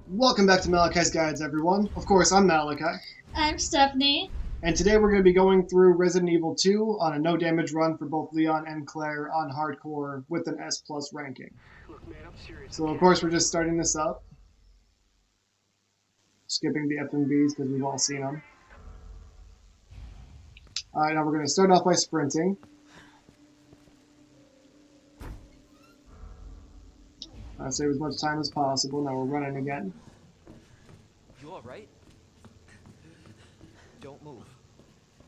Welcome back to Malachi's Guides, everyone. Of course, I'm Malachi, I'm Stephanie. and today we're going to be going through Resident Evil 2 on a no damage run for both Leon and Claire on hardcore with an S plus ranking. Look, man, I'm serious. So, of course, we're just starting this up, skipping the FMVs because we've all seen them. Alright, now we're going to start off by sprinting. Save as much time as possible. Now we're running again. You alright? Don't move.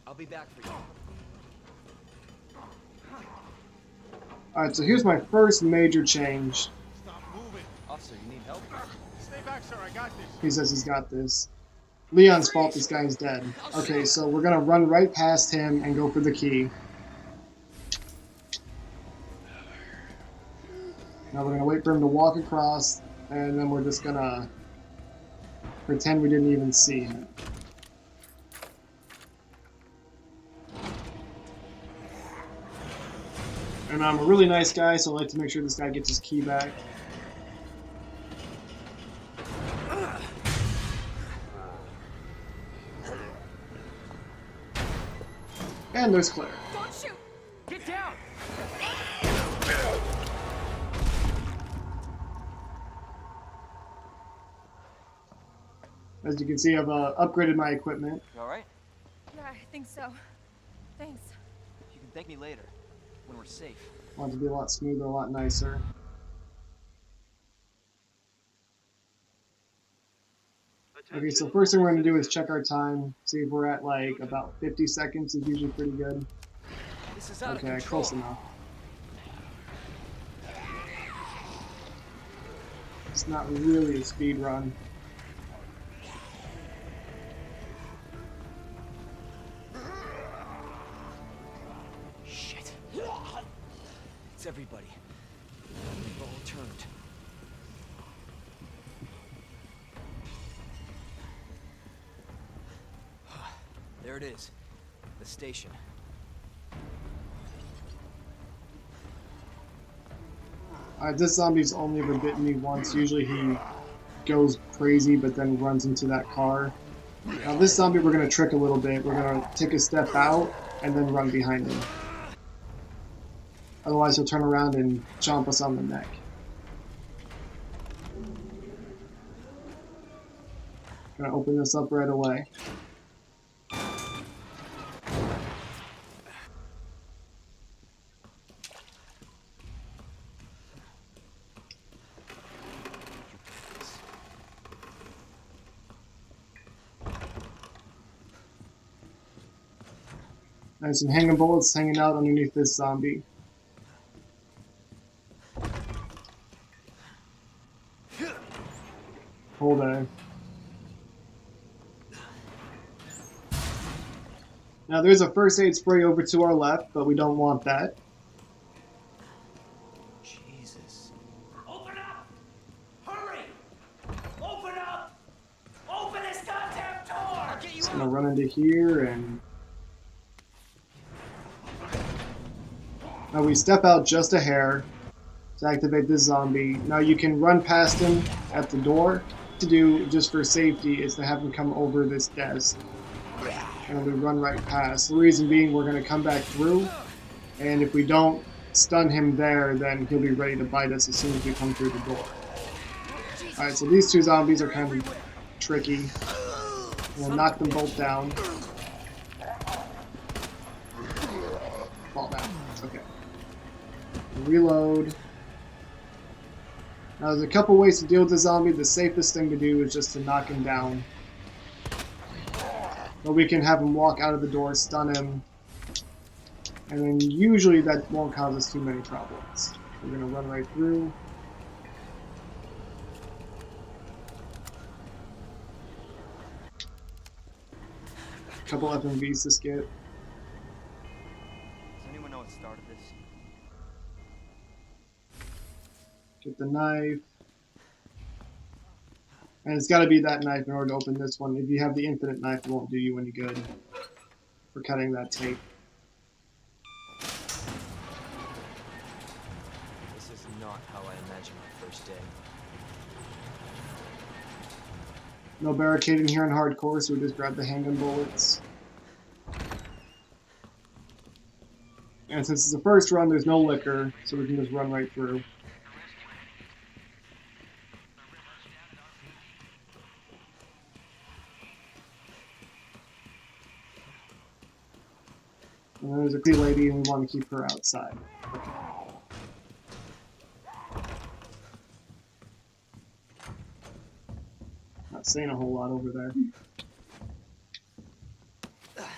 I'll be back for you. Alright, so here's my first major change. Stop moving. Officer, you need help? Stay back, sir. I got this. He says he's got this. Leon's fault this guy's dead. Okay, so we're going to run right past him and go for the key. Now we're going to wait for him to walk across, and then we're just going to pretend we didn't even see him. And I'm a really nice guy, so I like to make sure this guy gets his key back. And there's Claire. Don't shoot! Get down! As you can see, I've upgraded my equipment. You alright? Yeah, I think so. Thanks. You can thank me later, when we're safe. I want it to be a lot smoother, a lot nicer. Okay, so first thing we're going to do is check our time, see if we're at like about 50 seconds. Is usually pretty good. This is out of Okay, control. close enough. It's not really a speed run. Shit. It's everybody. They've all turned. There it is. The station. This zombie's only ever bitten me once. Usually he goes crazy but then runs into that car. Now this zombie we're going to trick a little bit. We're going to take a step out and then run behind him. Otherwise he'll turn around and chomp us on the neck. Gonna open this up right away. And some hanging bullets hanging out underneath this zombie. Hold on. Now there's a first aid spray over to our left, but we don't want that. Jesus. Open up! Hurry! Open up! Open this goddamn door! Get you Just out! gonna run into here and... Now we step out just a hair to activate this zombie. Now you can run past him at the door. What to do, just for safety, is to have him come over this desk. And we run right past. The reason being we're going to come back through, and if we don't stun him there, then he'll be ready to bite us as soon as we come through the door. Alright, so these two zombies are kind of tricky. We'll knock them both down. Fall down. Okay. Reload. Now there's a couple ways to deal with the zombie. The safest thing to do is just to knock him down. But we can have him walk out of the door, stun him, and then usually that won't cause us too many problems. We're going to run right through. A couple FMVs to skip. Does anyone know what started this? Get the knife. And it's got to be that knife in order to open this one. If you have the infinite knife, it won't do you any good for cutting that tape. This is not how I imagined my first day. No barricading here in hardcore, so we just grab the handgun bullets. And since it's the first run, there's no liquor, so we can just run right through. And then there's a pretty lady, and we want to keep her outside. Okay. Not saying a whole lot over there.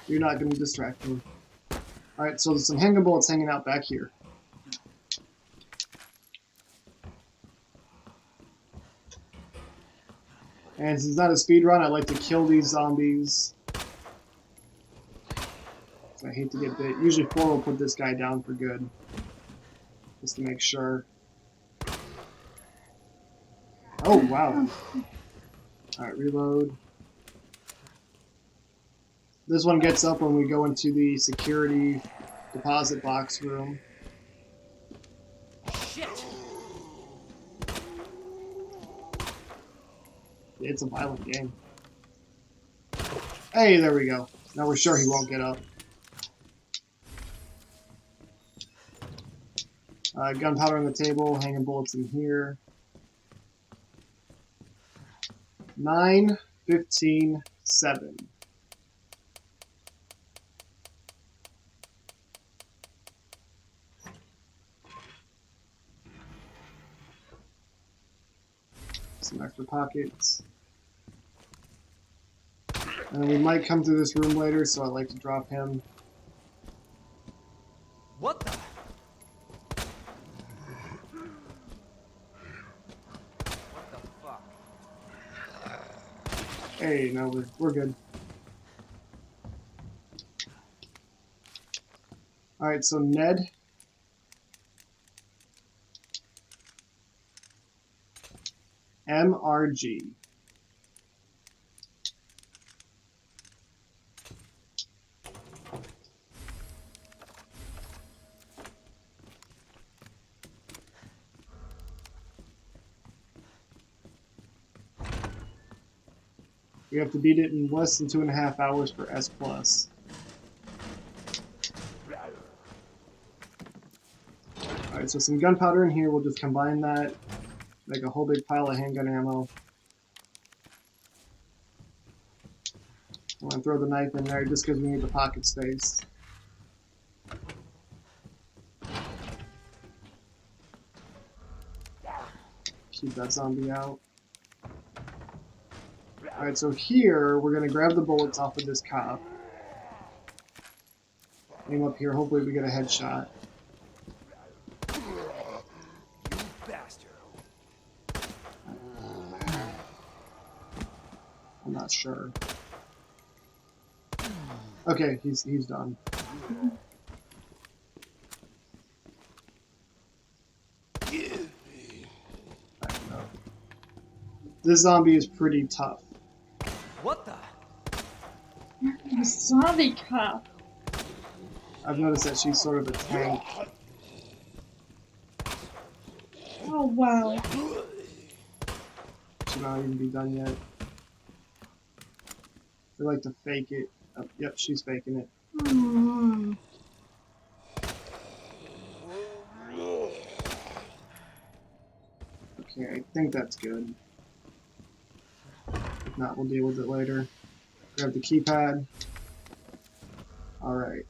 You're not going to distract me. Alright, so there's some handgun bullets hanging out back here. And since it's not a speed run, I like to kill these zombies. I hate to get bit. Usually 4 will put this guy down for good. Just to make sure. Oh, wow. Alright, reload. This one gets up when we go into the security deposit box room. Shit! It's a violent game. Hey, there we go. Now we're sure he won't get up. Gunpowder on the table, hanging bullets in here. 9, 15, 7. Some extra pockets. And we might come to this room later, so I like to drop him. What the? What the fuck? Hey, no, we're good. Alright, so Ned. MRG. We have to beat it in less than 2.5 hours for S+. Alright, so some gunpowder in here. We'll just combine that. Make a whole big pile of handgun ammo. I'm going to throw the knife in there just because we need the pocket space. Keep that zombie out. Alright, so here, we're going to grab the bullets off of this cop. Aim up here, hopefully we get a headshot. You bastard. I'm not sure. Okay, he's done. I don't know. This zombie is pretty tough. What the? Zombie cop. I've noticed that she's sort of a tank. Oh wow. Should not even be done yet. They like to fake it. Oh, yep, she's faking it. Hmm. Okay, I think that's good. If not, we'll deal with it later. Grab the keypad. Alright.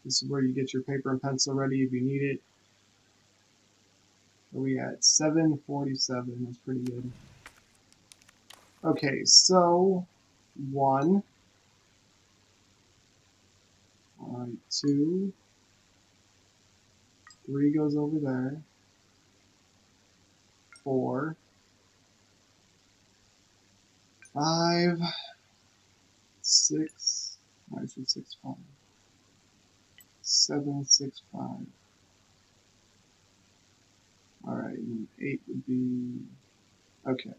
This is where you get your paper and pencil ready if you need it. Where we at? 7:47. That's pretty good. Okay, so 1. Alright, 2. 3 goes over there. 4. 5. 6. I should 6, 5. 7, 6, 5. Alright, and 8 would be... Okay.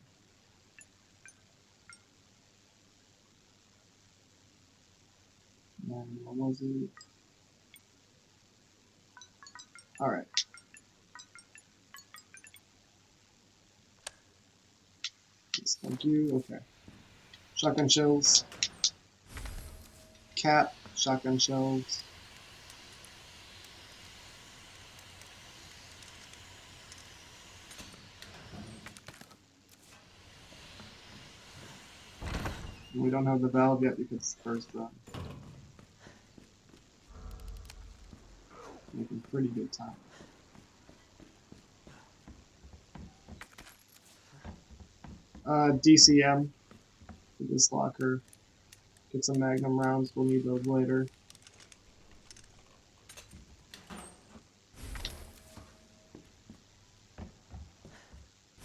And what was it? Alright. Thank you. Okay. Shotgun shells. Cap. Shotgun shells. We don't have the valve yet because it's the first run. Making pretty good time. DCM for this locker. Get some Magnum rounds. We'll need those later.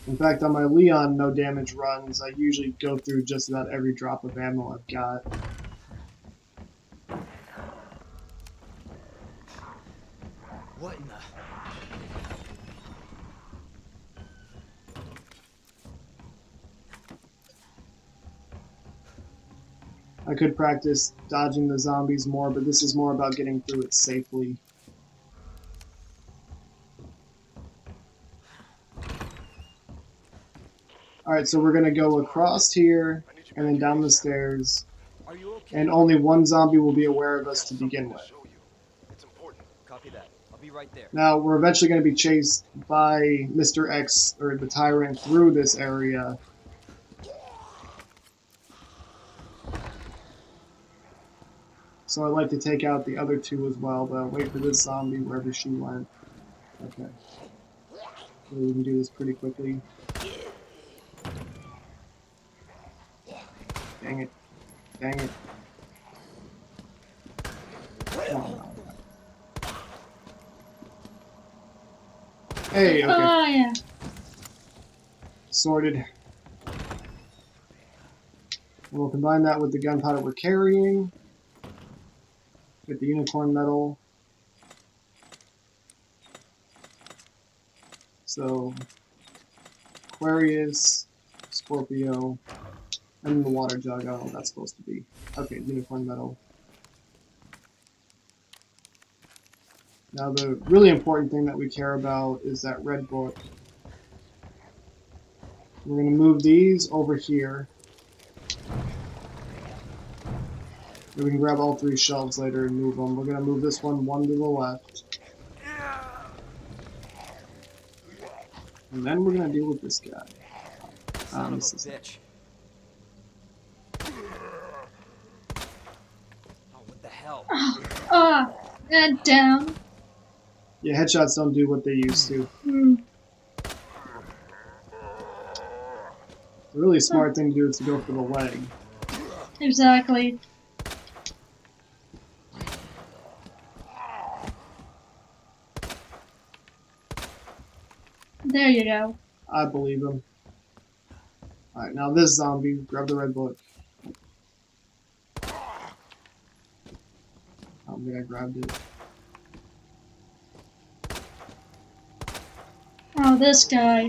In fact, on my Leon no damage runs, I usually go through just about every drop of ammo I've got. What in the... I could practice dodging the zombies more, but this is more about getting through it safely. Alright, so we're going to go across here and then down the stairs, Are you okay? and only one zombie will be aware of us to begin with. It's important. Copy that. I'll be right there. Now, we're eventually going to be chased by Mr. X, or the Tyrant, through this area. So I'd like to take out the other two as well, but I'll wait for this zombie wherever she went. Okay. So we can do this pretty quickly. Dang it. Dang it. Come on now. Hey, okay. Oh, yeah. Sorted. And we'll combine that with the gunpowder we're carrying. Get the unicorn medal. So, Aquarius, Scorpio, and the water jug. I don't know what that's supposed to be. Okay, unicorn medal. Now the really important thing that we care about is that red book. We're going to move these over here. And we can grab all three shelves later and move them. We're going to move this one to the left. And then we're going to deal with this guy. Son of a This is bitch. Oh, what the hell? Ah, and down. Yeah, headshots don't do what they used to. Hmm. The really smart thing to do is to go for the leg. Exactly. There you go. I believe him. Alright, now this zombie, grab the red book. I don't think I grabbed it. Oh, this guy.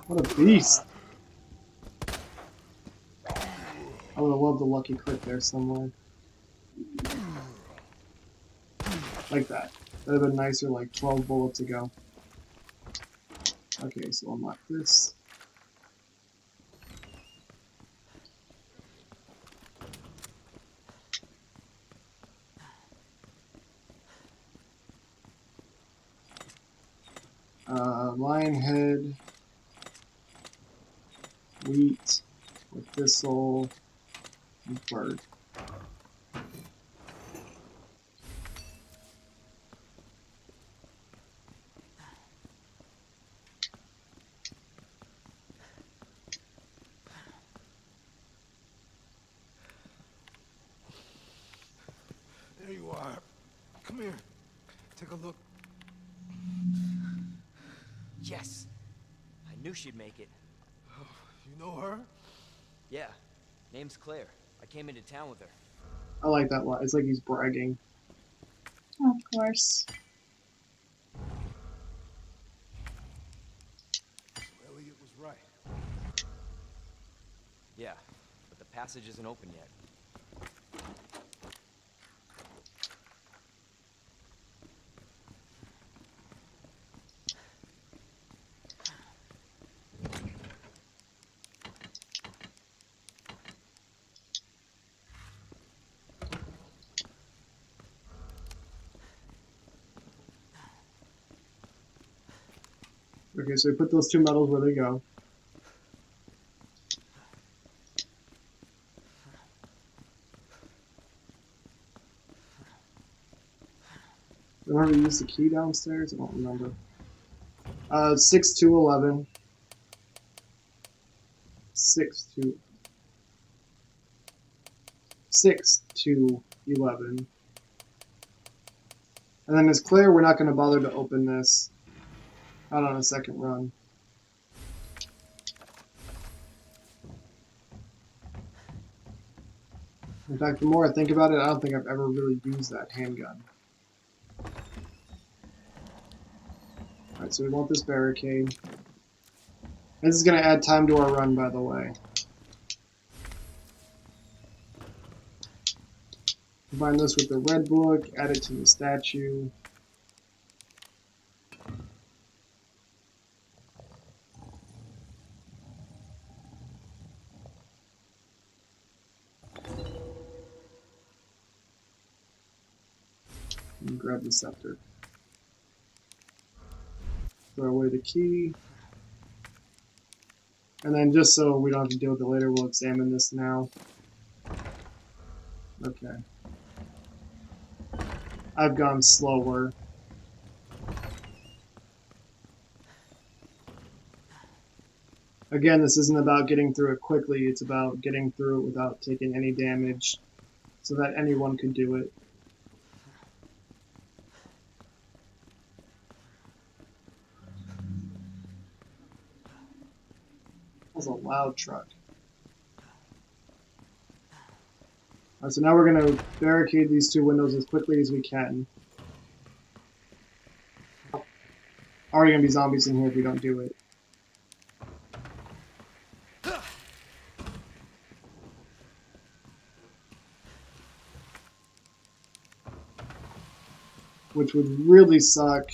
What a beast! I would have loved a lucky crit there somewhere. Like that. That would have been nicer, like 12 bullets ago. Okay, so unlock this. Lion head, wheat, with thistle, and bird. There you are. Come here. Take a look. Yes. I knew she'd make it. You know her? Yeah. Name's Claire. I came into town with her. I like that line. It's like he's bragging. Of course. Elliot was right. Yeah. But the passage isn't open yet. Okay, so we put those two metals where they go. Remember to use the key downstairs? I don't remember. 6 to 11. 6 to 11. And then as Claire, we're not going to bother to open this. Not on a second run. In fact, the more I think about it, I don't think I've ever really used that handgun. Alright, so we want this barricade. This is going to add time to our run, by the way. Combine this with the red book, add it to the statue. And grab the scepter. Throw away the key. And then just so we don't have to deal with it later, we'll examine this now. Okay. I've gone slower. Again, this isn't about getting through it quickly, it's about getting through it without taking any damage, so that anyone could do it. That was a loud truck. Alright, so now we're going to barricade these two windows as quickly as we can. Already going to be zombies in here if we don't do it. Which would really suck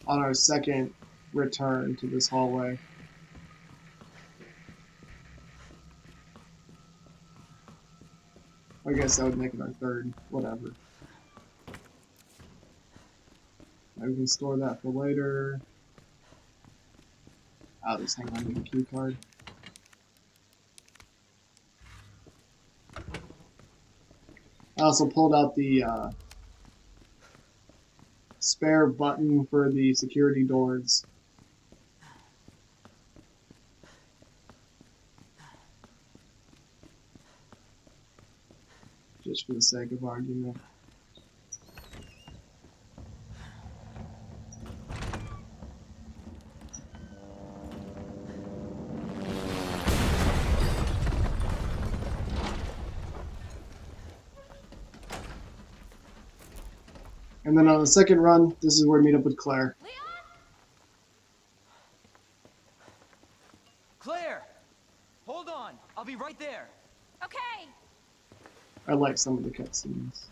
on our second return to this hallway. I guess that would make it our third, whatever. Now we can store that for later. I'll just hang on to the key card. I also pulled out the spare button for the security doors. Just for the sake of argument. And then on the second run, this is where we meet up with Claire. Leon? Claire! Hold on! I'll be right there! Okay. I like some of the cutscenes.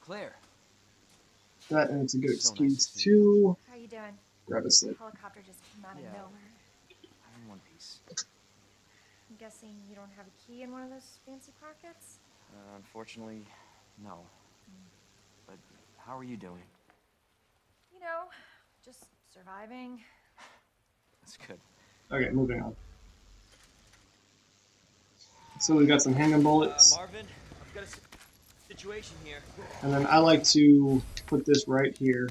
Claire. That, and it's a good So excuse nice to see you. to How you doing? grab a sip. Helicopter just came out of Yeah. nowhere. I'm in one piece. I'm guessing you don't have a key in one of those fancy pockets? Unfortunately, no. But how are you doing? You know, just surviving. That's good. Okay, moving on. So we got some handgun bullets, Marvin, I've got a situation here. and then I like to put this right here.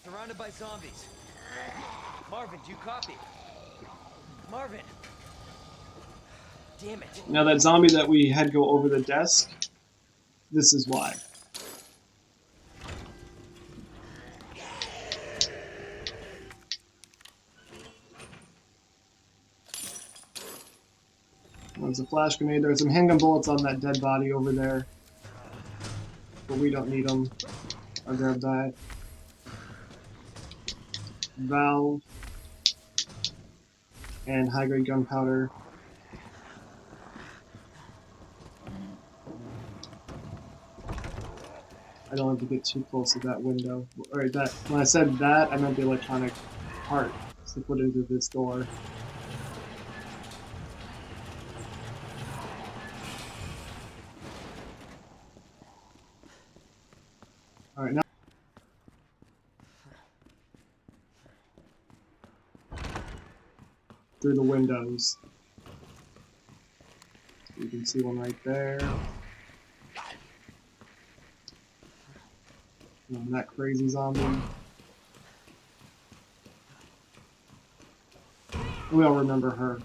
Surrounded by zombies. Marvin, do you copy? Marvin! Damn it. Now that zombie that we had go over the desk, this is why. There's a flash grenade. There's some handgun bullets on that dead body over there, but we don't need them. I'll grab that. Valve and high-grade gunpowder. I don't have to get too close to that window. Or that when I said that, I meant the electronic part to put into this door. Alright, now through the windows. You can see one right there. And that crazy zombie. We all remember her.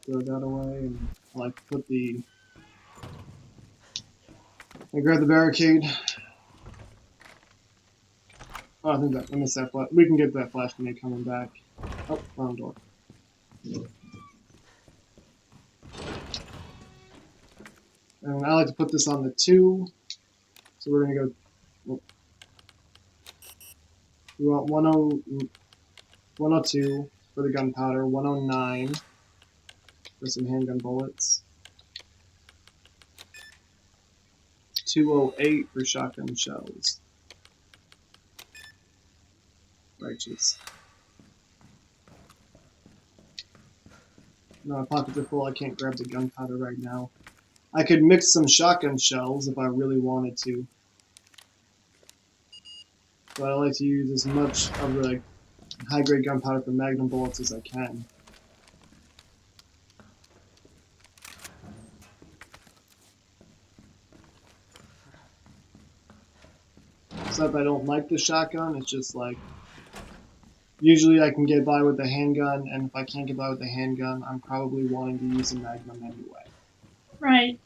Throw that away, and I like to put the. I grab the barricade. Oh, I think that I missed that flash. We can get that flash grenade coming back. Oh, wrong door. And I like to put this on the 2. So we're gonna go. Oh, we want 102 for the gunpowder, 109 for some handgun bullets, 208 for shotgun shells. Righteous. No, my pockets are full. I can't grab the gunpowder right now. I could mix some shotgun shells if I really wanted to. But I like to use as much of the high-grade gunpowder for magnum bullets as I can. It's not that I don't like the shotgun, it's just like, usually I can get by with the handgun, and if I can't get by with the handgun, I'm probably wanting to use a magnum anyway. Right.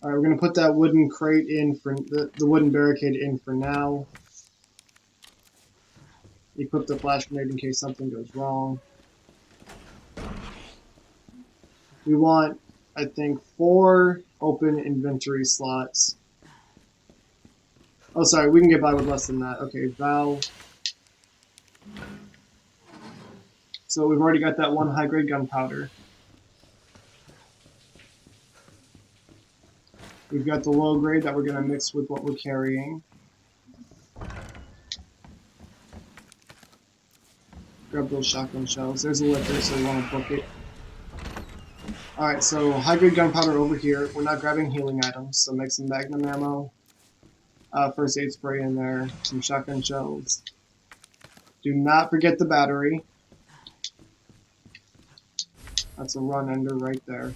Alright, we're going to put that wooden crate in for, the wooden barricade in for now. Equip the flash grenade in case something goes wrong. We want, I think, 4 open inventory slots. Oh, sorry, we can get by with less than that. Okay, valve. So we've already got that 1 high-grade gunpowder. We've got the low grade that we're going to mix with what we're carrying. Grab those shotgun shells. There's a liquor, so we want to book it. Alright, so high-grade gunpowder over here. We're not grabbing healing items, so make some magnum ammo. First aid spray in there. Some shotgun shells. Do not forget the battery. That's a run ender right there.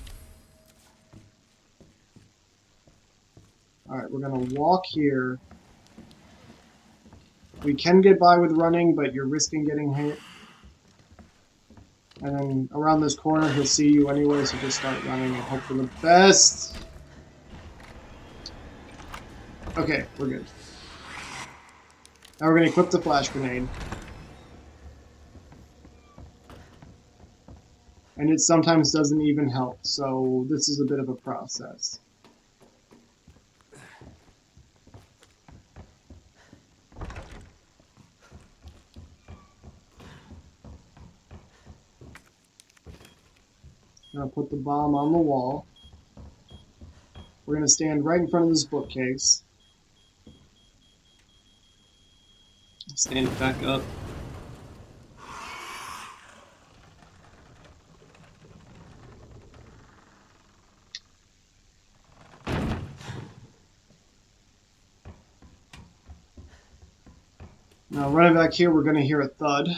Alright, we're going to walk here. We can get by with running, but you're risking getting hit. And then around this corner, he'll see you anyway, so just start running and hope for the best. Okay, we're good. Now we're going to equip the flash grenade. And it sometimes doesn't even help, so this is a bit of a process. Now put the bomb on the wall. We're going to stand right in front of this bookcase. Stand it back up. Now running back here, we're going to hear a thud.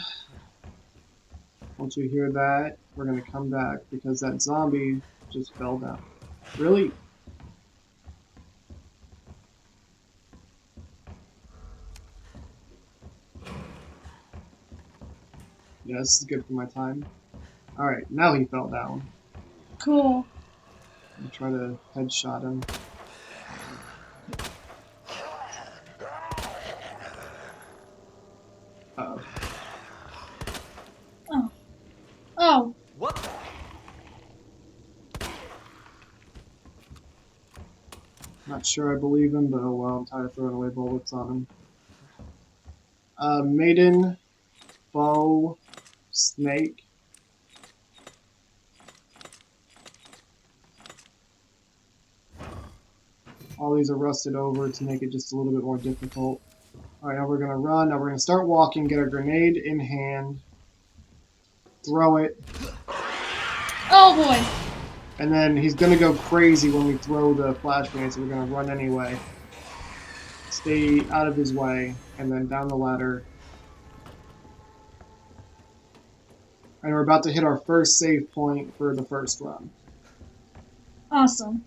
Once we hear that, we're going to come back because that zombie just fell down. Really? Yeah, this is good for my time. Alright, now he fell down. Cool. I'll try to headshot him. Uh-oh. Oh. Oh. What the? Not sure I believe him, but oh well, I'm tired of throwing away bullets on him. Maiden, bow, snake. All these are rusted over to make it just a little bit more difficult. Alright, now we're going to run. Now we're going to start walking, get our grenade in hand, throw it, Oh boy. and then he's going to go crazy when we throw the flash grenade, so we're going to run anyway. Stay out of his way, and then down the ladder. And we're about to hit our first save point for the first run. Awesome.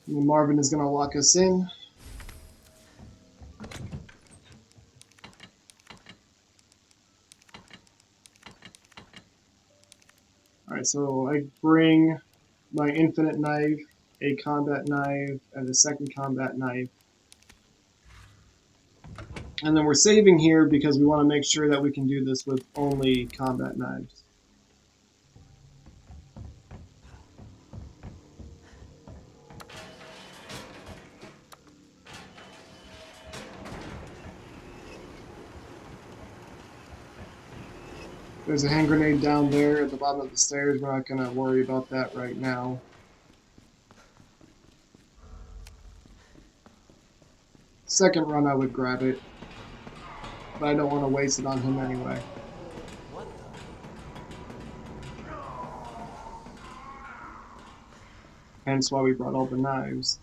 And Marvin is going to lock us in. Alright, so I bring my infinite knife, a combat knife, and a second combat knife. And then we're saving here because we want to make sure that we can do this with only combat knives. There's a hand grenade down there at the bottom of the stairs. We're not going to worry about that right now. Second run I would grab it, but I don't want to waste it on him anyway. What the? Hence why we brought all the knives.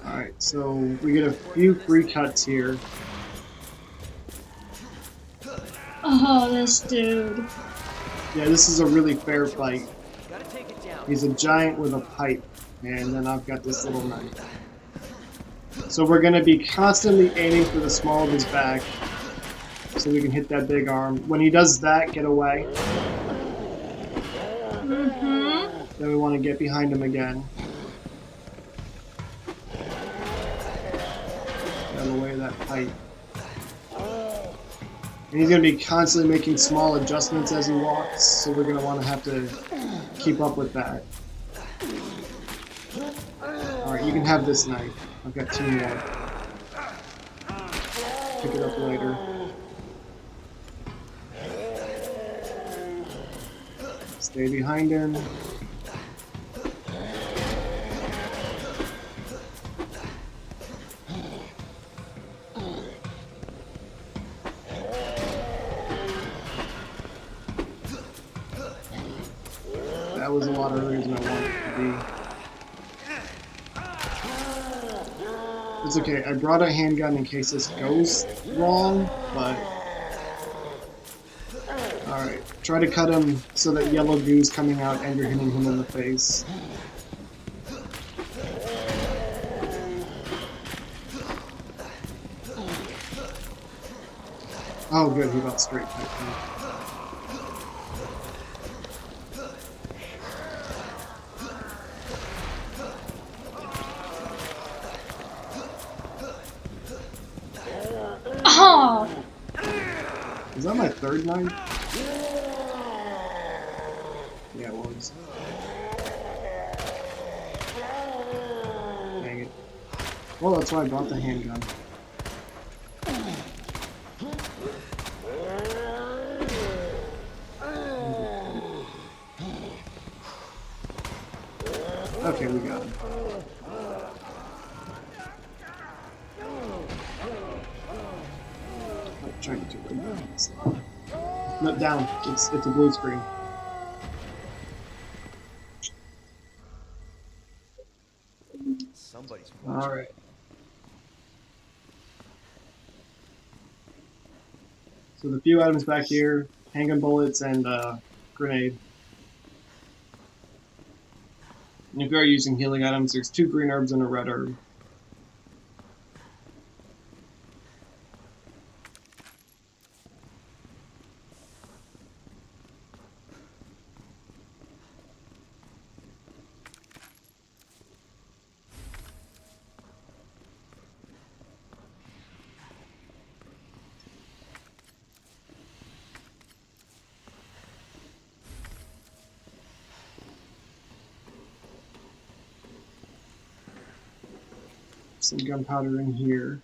Alright, so we get a few free cuts here. Oh, this dude. Yeah, this is a really fair fight. Gotta take it down. He's a giant with a pipe, and then I've got this little knife. So we're going to be constantly aiming for the small of his back, so we can hit that big arm. When he does that, get away. Mm-hmm. Then we want to get behind him again. Get away that pipe. And he's going to be constantly making small adjustments as he walks, so we're going to want to have to keep up with that. Alright, you can have this knife. I've got 2 more. Pick it up later. Stay behind him. That was a lot earlier than I wanted it to be. It's okay, I brought a handgun in case this goes wrong, but... Alright, try to cut him so that yellow goo's coming out and you're hitting him in the face. Oh good, he got straight piped me. Oh! Is that my third knife? Yeah, it was. Dang it. Well, that's why I brought the handgun. Okay, we got him. I'm trying to do it. No, down. It's a blue screen. Somebody's watching. Alright. So the few items back here, handgun bullets and grenade. And if you are using healing items, there's 2 green herbs and a red herb. Some gunpowder in here.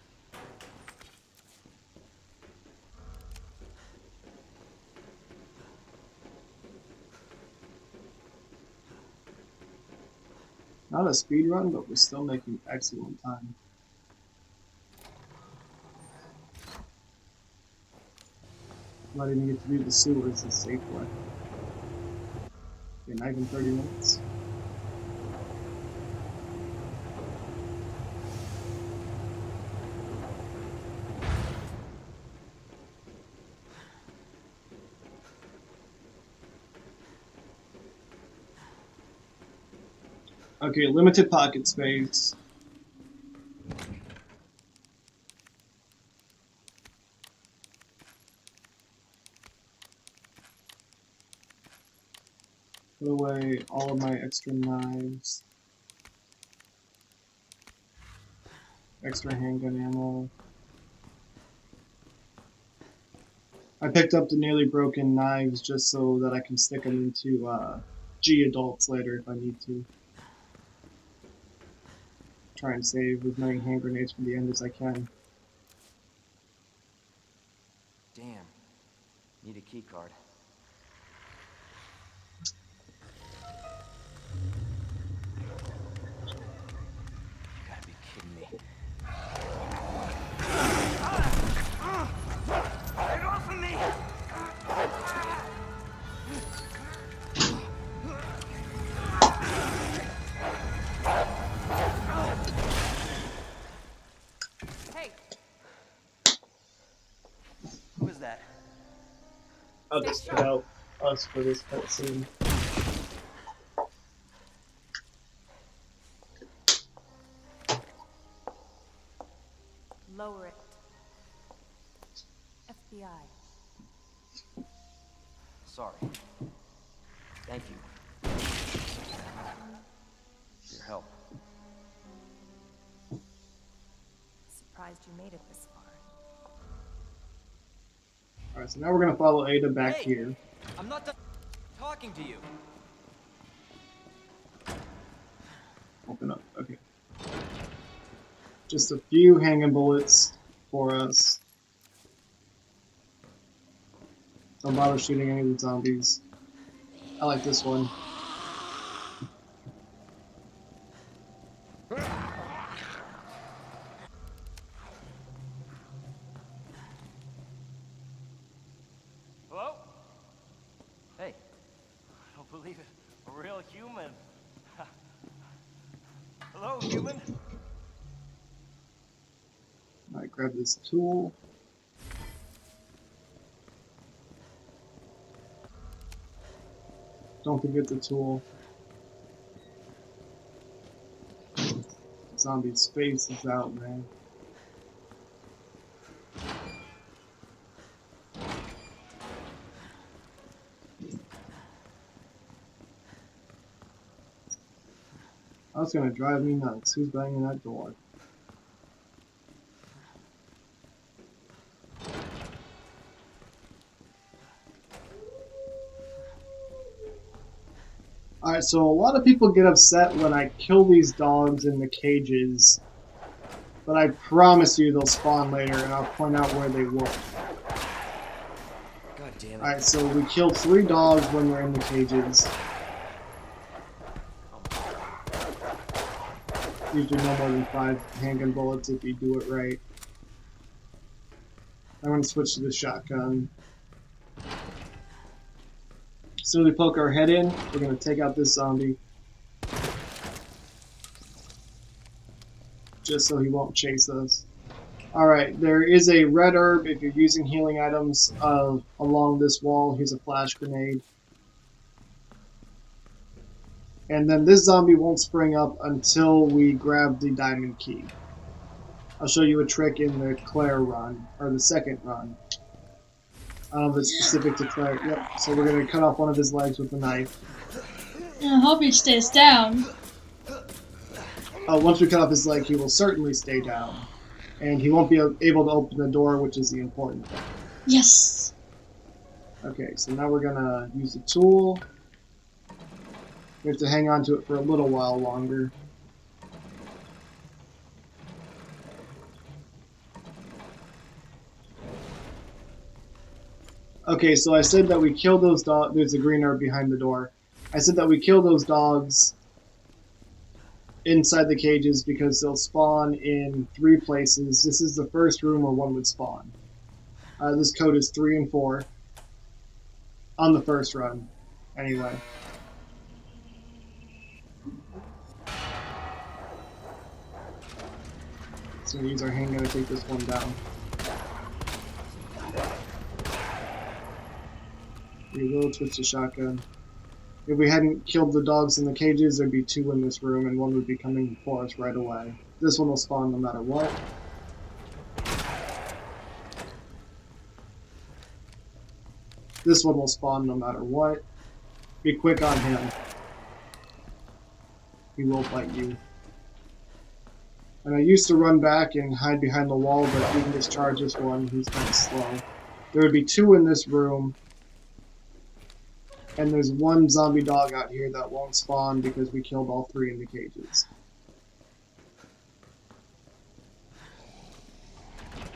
Not a speed run, but we're still making excellent time. Might even get to do the sewers the safe way. Okay, not even 30 minutes. Okay, limited pocket space. Put away all of my extra knives. Extra handgun ammo. I picked up the nearly broken knives just so that I can stick them into G adults later if I need to. Try and save as many hand grenades for the end as I can. Damn. Need a key card. You gotta be kidding me. Get off of me! Hey! Who is that? I'll just cut out us for this cutscene. Lower it. FBI. Sorry. Thank you. For your help. Surprised you made it this far. Alright, so now we're gonna follow Ada back Hey! here. I'm not done talking to you. Open up, okay. Just a few hanging bullets for us. Don't bother shooting any of the zombies. I like this one. Hello? Hey. I don't believe it. A real human. Hello, human? Alright, grab this tool. Don't forget the tool. Zombie space is out, man. That's gonna drive me nuts. Who's banging that door? Alright, so a lot of people get upset when I kill these dogs in the cages, but I promise you they'll spawn later and I'll point out where they will. God damn it. Alright, so we killed 3 dogs when they're in the cages. Usually no more than 5 handgun bullets if you do it right. I'm going to switch to the shotgun. As soon as we poke our head in, we're going to take out this zombie. Just so he won't chase us. Alright, there is a red herb if you're using healing items along this wall. Here's a flash grenade. And then this zombie won't spring up until we grab the diamond key. I'll show you a trick in the Claire run, or the second run. I don't know if it's specific to Claire. Yep, so we're going to cut off one of his legs with a knife. I hope he stays down. Once we cut off his leg, he will certainly stay down. And he won't be able to open the door, which is the important thing. Yes. Okay, so now we're going to use the tool. We have to hang on to it for a little while longer. Okay, so I said that we kill those dogs. There's a green herb behind the door. I said that we kill those dogs inside the cages because they'll spawn in 3 places. This is the first room where one would spawn. This code is 3 and 4 on the first run. Anyway. So we use our handgun to take this one down. We will switch to shotgun. If we hadn't killed the dogs in the cages, there'd be 2 in this room, and one would be coming for us right away. This one will spawn no matter what. This one will spawn no matter what. Be quick on him. He will bite you. And I used to run back and hide behind the wall, but we can just charge this one. He's kind of slow. There would be 2 in this room. And there's 1 zombie dog out here that won't spawn because we killed all 3 in the cages.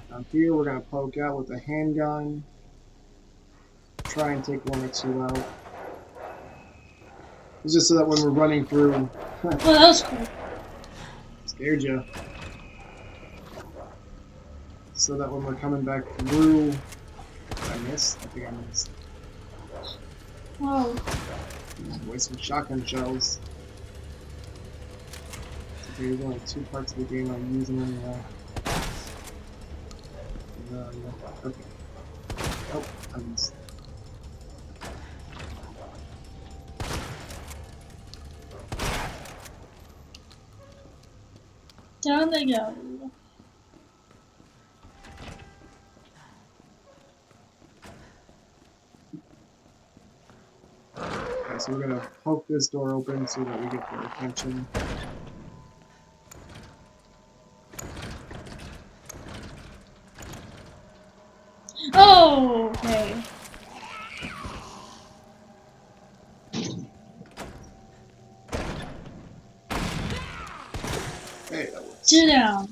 Now here we're going to poke out with a handgun. Try and take 1 or 2 out. It's just so that when we're running through... Oh, that was cool. Scared you. So that when we're coming back through... Did I miss? I think I missed. Oh. Wasting shotgun shells. Okay, there's only 2 parts of the game I'm using anyway. Yeah. Okay. Oh, I missed. Down they go. Okay, so we're gonna poke this door open so that we get their attention. Oh, okay. Hey, that works. 2 down.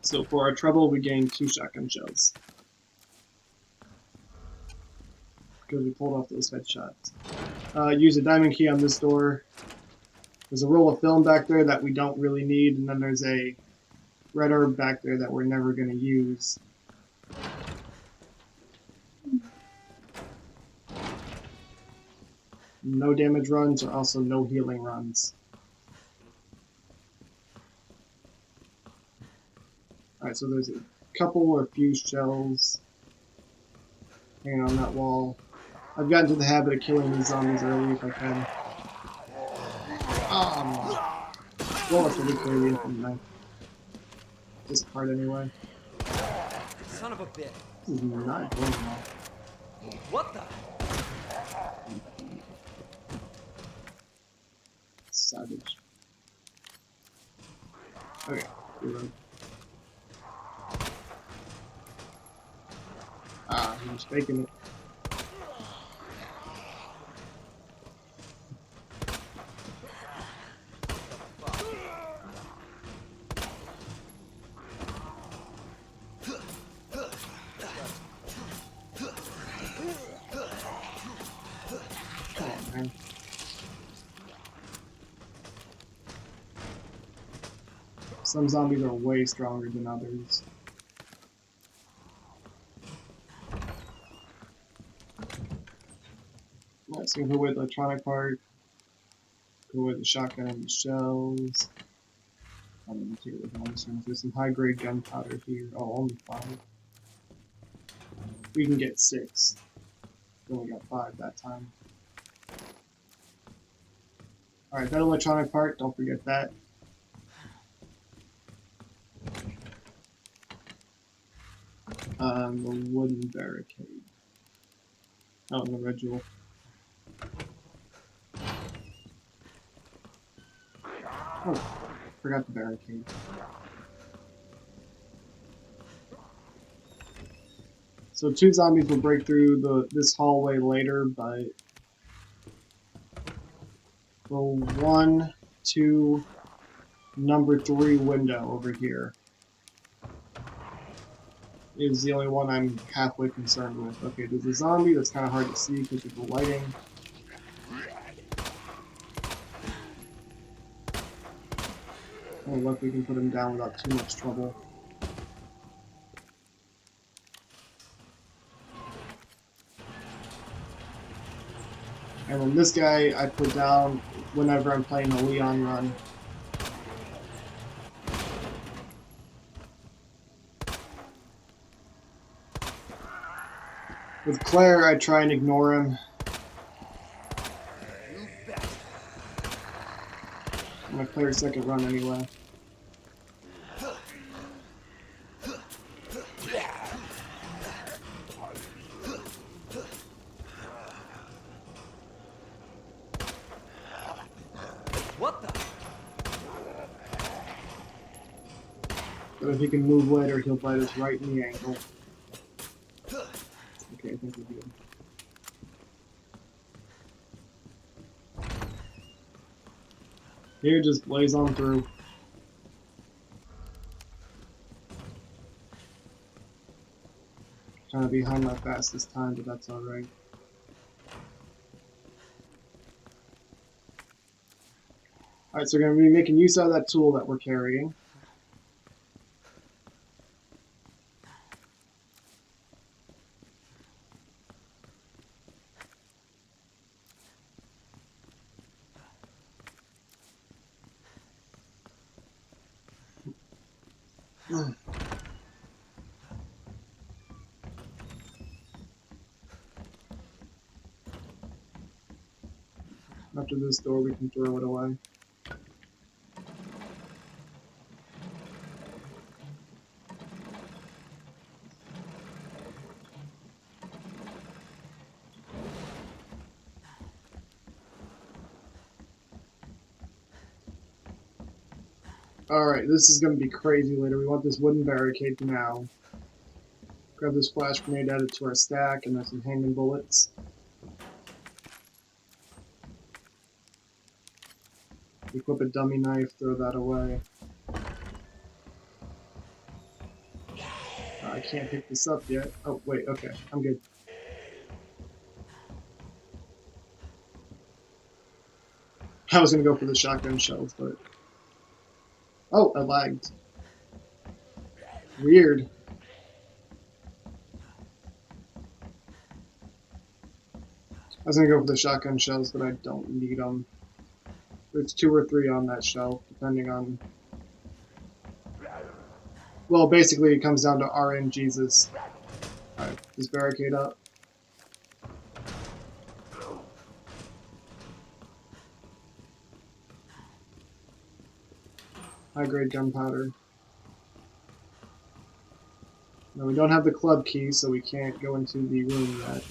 So for our trouble, we gained 2 shotgun shells. Because we pulled off those headshots. Use a diamond key on this door. There's a roll of film back there that we don't really need, and then there's a red herb back there that we're never going to use. No damage runs, or also no healing runs. Alright, so there's a couple or few shells hanging on that wall. I've gotten to the habit of killing these zombies early if I can. Well, that's a weak area from knife. This part anyway. Son of a bitch. This is not going well. What the? Savage. Okay, reload. He was faking it. Come on, man. Some zombies are way stronger than others. Alright, so go with electronic part. Go with the shotgun and the shells. I'm gonna take it with bonus rounds. There's some high grade gunpowder here. Oh, only 5. We can get 6. We only got 5 that time. Alright, that electronic part, don't forget that. The wooden barricade. Oh, and the red jewel. Oh, forgot the barricade. So 2 zombies will break through this hallway later, but the 1, 2, number 3 window over here. is the only one I'm halfway concerned with. Okay, there's a zombie that's kind of hard to see because of the lighting. Oh, look, we can put him down without too much trouble. And then this guy I put down whenever I'm playing a Leon run. With Claire, I try and ignore him. I'm gonna Claire's second run anyway. What the? But if he can move later, he'll bite us right in the ankle. Okay, I think we're good. Here, just blaze on through. Trying to be behind my fastest time, but that's alright. Alright, so we're going to be making use out of that tool that we're carrying. After this door, we can throw it away. Alright, this is going to be crazy later. We want this wooden barricade now. Grab this flash grenade, add it to our stack, and there's some hanging bullets. Equip a dummy knife, throw that away. I can't pick this up yet. Oh, wait, okay, I'm good. I was gonna go for the shotgun shells, but... Oh, I lagged. Weird. I was gonna go for the shotgun shells, but I don't need them. There's 2 or 3 on that shelf, depending on... Well, basically it comes down to RNGesus. Alright, this barricade up. High-grade gunpowder. Now, we don't have the club key, so we can't go into the room yet.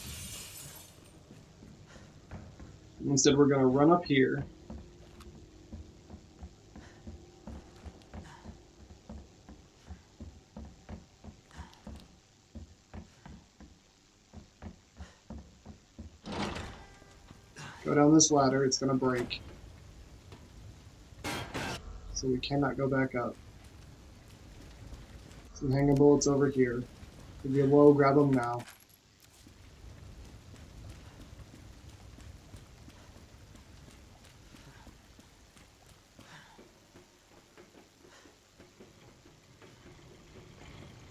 Instead, we're going to run up here. Go down this ladder, it's going to break. So we cannot go back up. Some hanging bullets over here. If you're low, grab them now.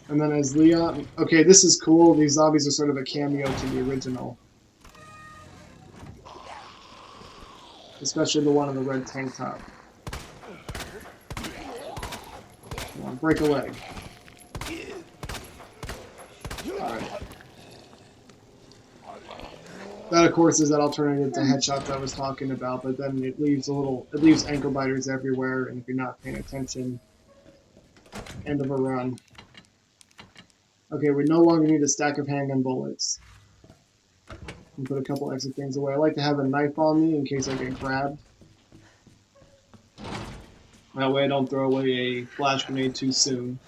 And then as Leon... Okay, this is cool. These zombies are sort of a cameo to the original. Especially the one in the red tank top. Come on, break a leg. Alright. That, of course, is that alternative to headshots I was talking about, but then it leaves ankle biters everywhere, and if you're not paying attention, end of a run. Okay, we no longer need a stack of handgun bullets. And put a couple extra things away. I like to have a knife on me in case I get grabbed. That way I don't throw away a flash grenade too soon.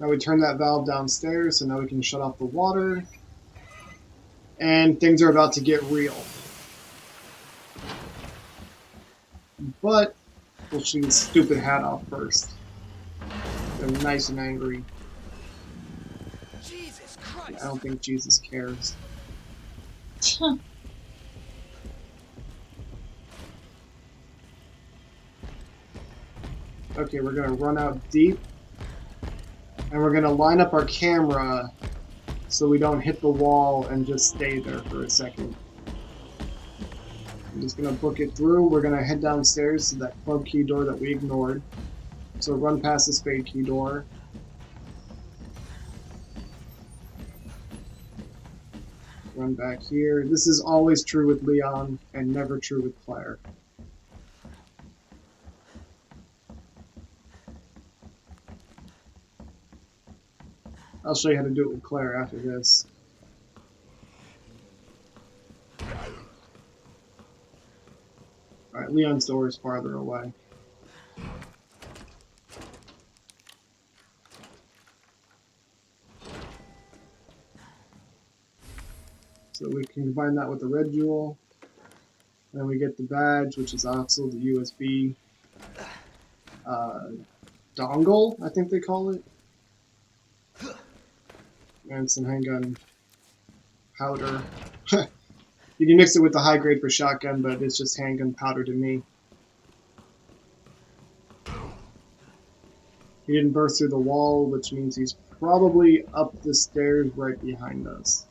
Now we turn that valve downstairs, so now we can shut off the water. And things are about to get real. But we'll shoot his stupid hat off first. They're nice and angry. Jesus I Christ! don't think Jesus cares. Okay, we're gonna run out deep. And we're gonna line up our camera so we don't hit the wall and just stay there for a second. I'm just gonna book it through. We're gonna head downstairs to that club key door that we ignored. So run past the spade key door. Run back here. This is always true with Leon and never true with Claire. I'll show you how to do it with Claire after this. Alright, Leon's door is farther away. So we can combine that with the red jewel. Then we get the badge, which is also the USB dongle, I think they call it. And some handgun powder. You can mix it with the high grade for shotgun, but it's just handgun powder to me. He didn't burst through the wall, which means he's probably up the stairs right behind us.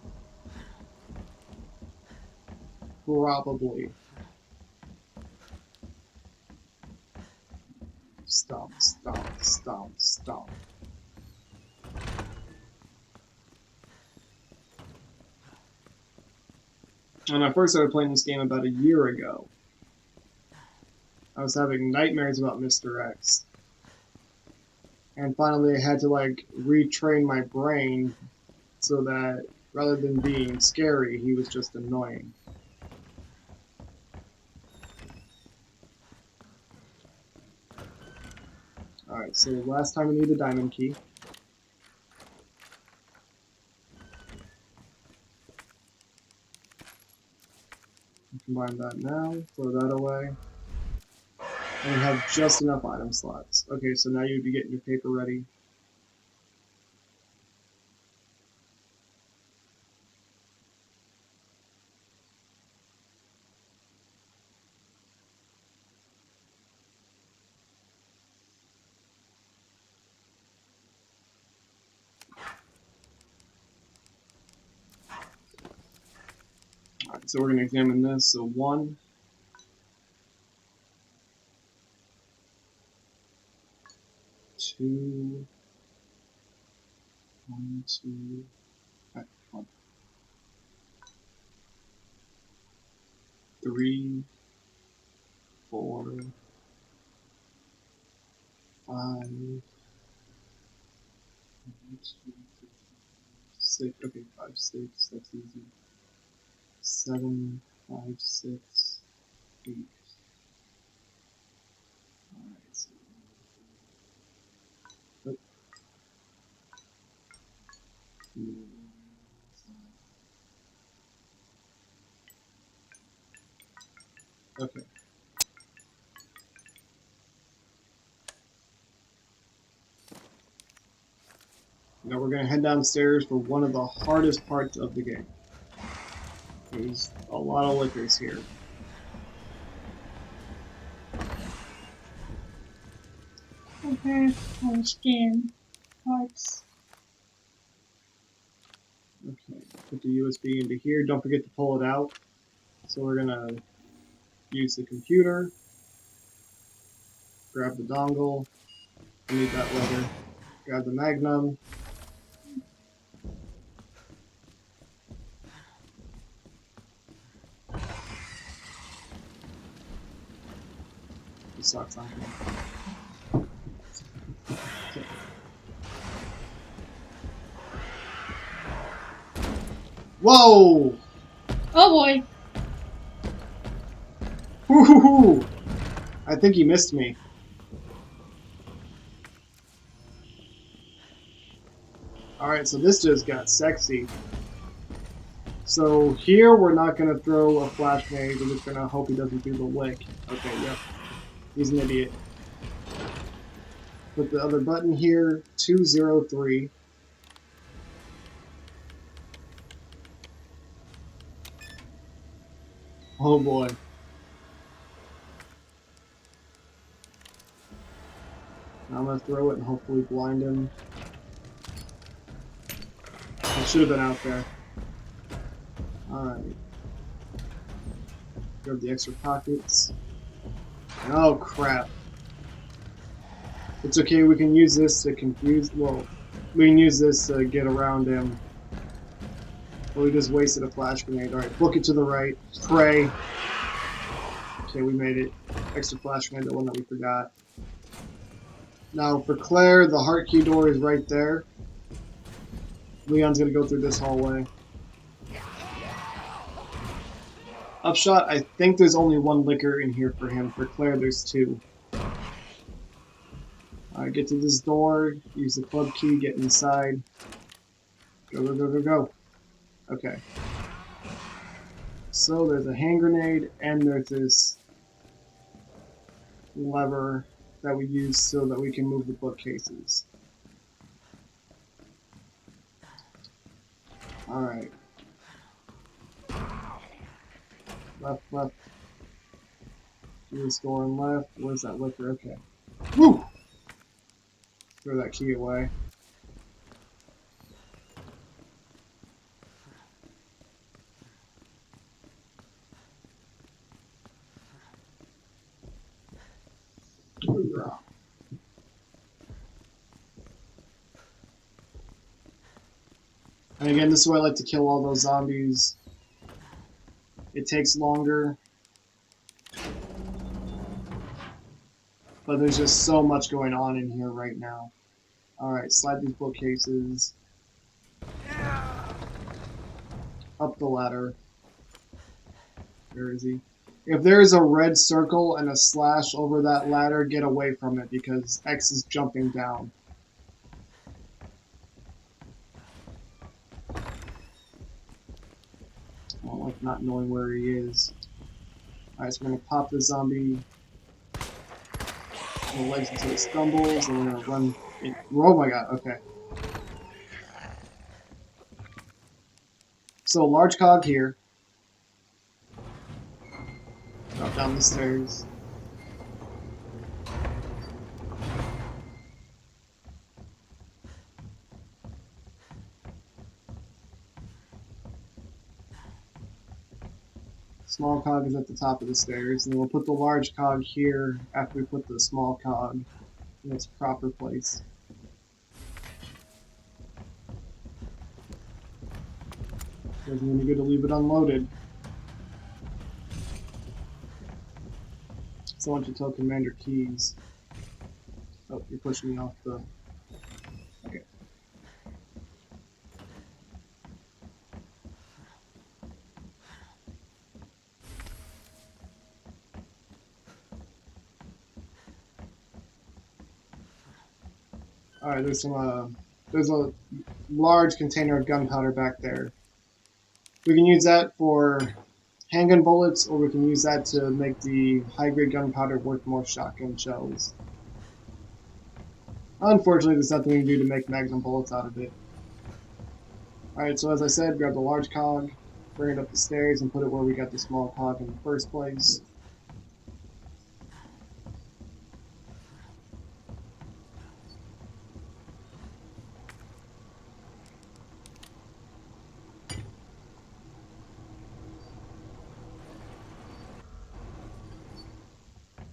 Probably. Stomp, stomp, stomp, stomp. When I first started playing this game about a year ago, I was having nightmares about Mr. X. And finally I had to like retrain my brain so that rather than being scary, he was just annoying. Alright, so last time we need the diamond key. Combine that now, throw that away. And we have just enough item slots. Okay, so now you'd be getting your paper ready. Alright, so we're going to examine this. So 1, 2, 1, 2, okay, 1, 3, 4, 5, 6. Okay, 5, 6. That's easy. 7, 5, 6, 8. Alright, so. Oh. Okay. Now we're going to head downstairs for one of the hardest parts of the game. There's a lot of liquors here. Okay, on scan parts. Okay, put the USB into here. Don't forget to pull it out. So we're going to use the computer. Grab the dongle. I need that later. Grab the magnum. The socks on here. Okay. Whoa! Oh boy! Woo-hoo-hoo! I think he missed me. Alright, so this just got sexy. So here we're not going to throw a flash grenade, we're just going to hope he doesn't do the lick. Okay, yep. He's an idiot. Put the other button here, 203. Oh boy. Now I'm gonna throw it and hopefully blind him. It should have been out there. Alright. Grab the extra pockets. Oh crap. It's okay, we can use this to confuse. Well, we can use this to get around him. But we just wasted a flash grenade. Alright, book it to the right. Pray. Okay, we made it. Extra flash grenade, the one that we forgot. Now for Claire, the heart key door is right there. Leon's gonna go through this hallway. Upshot, I think there's only one liquor in here for him. For Claire, there's two. Alright, get to this door, use the club key, get inside. Go, go, go, go, go. Okay. So there's a hand grenade, and there's this lever that we use so that we can move the bookcases. Alright. Left, left. Do this door and left. Where's that liquor? Okay. Woo! Throw that key away. And again, this is why I like to kill all those zombies. It takes longer. But there's just so much going on in here right now. Alright, slide these bookcases. Up the ladder. Where is he? If there's a red circle and a slash over that ladder, get away from it because X is jumping down. I don't like not knowing where he is. Alright, so we're gonna pop the zombie in the legs until it stumbles, and we're gonna run in. Oh my god, okay. So, large cog here. Drop down the stairs. Small cog is at the top of the stairs, and then we'll put the large cog here after we put the small cog in its proper place. Doesn't mean you're good to leave it unloaded. So I want you to tell Commander Keys. Oh, you're pushing me off the... Okay. Alright, there's a large container of gunpowder back there. We can use that for handgun bullets, or we can use that to make the high-grade gunpowder worth more shotgun shells. Unfortunately, there's nothing we can do to make magnum bullets out of it. Alright, so as I said, grab the large cog, bring it up the stairs, and put it where we got the small cog in the first place.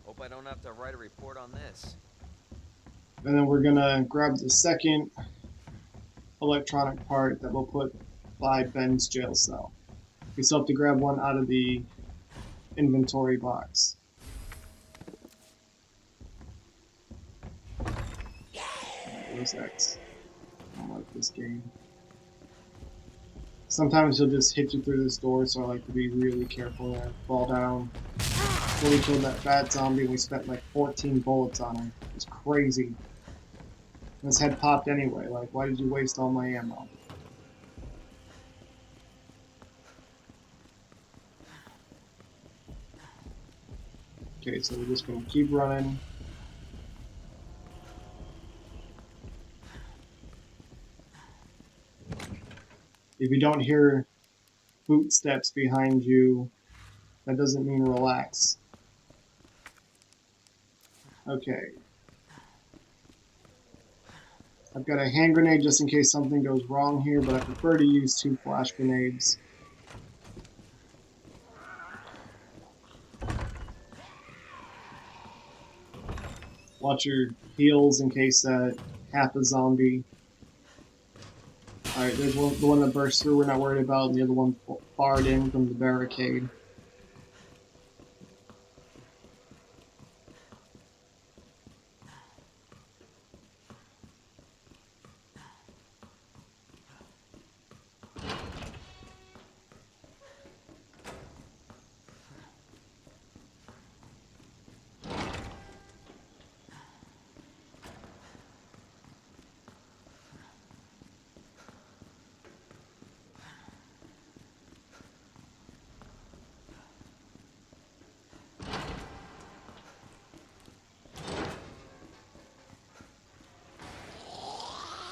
Hope I don't have to write a report on this. And then we're gonna grab the second electronic part that we'll put by Ben's jail cell. We still have to grab one out of the inventory box. Where's X? I don't like this game. Sometimes he'll just hit you through this door, so I like to be really careful there. Fall down. Before we killed that fat zombie, we spent like 14 bullets on him. It's crazy. And his head popped anyway. Like, why did you waste all my ammo? Okay, so we're just gonna keep running. If you don't hear footsteps behind you, that doesn't mean relax. Okay. I've got a hand grenade just in case something goes wrong here, but I prefer to use 2 flash grenades. Watch your heals in case half a zombie. Alright, there's the one that burst through we're not worried about, and the other one barred in from the barricade.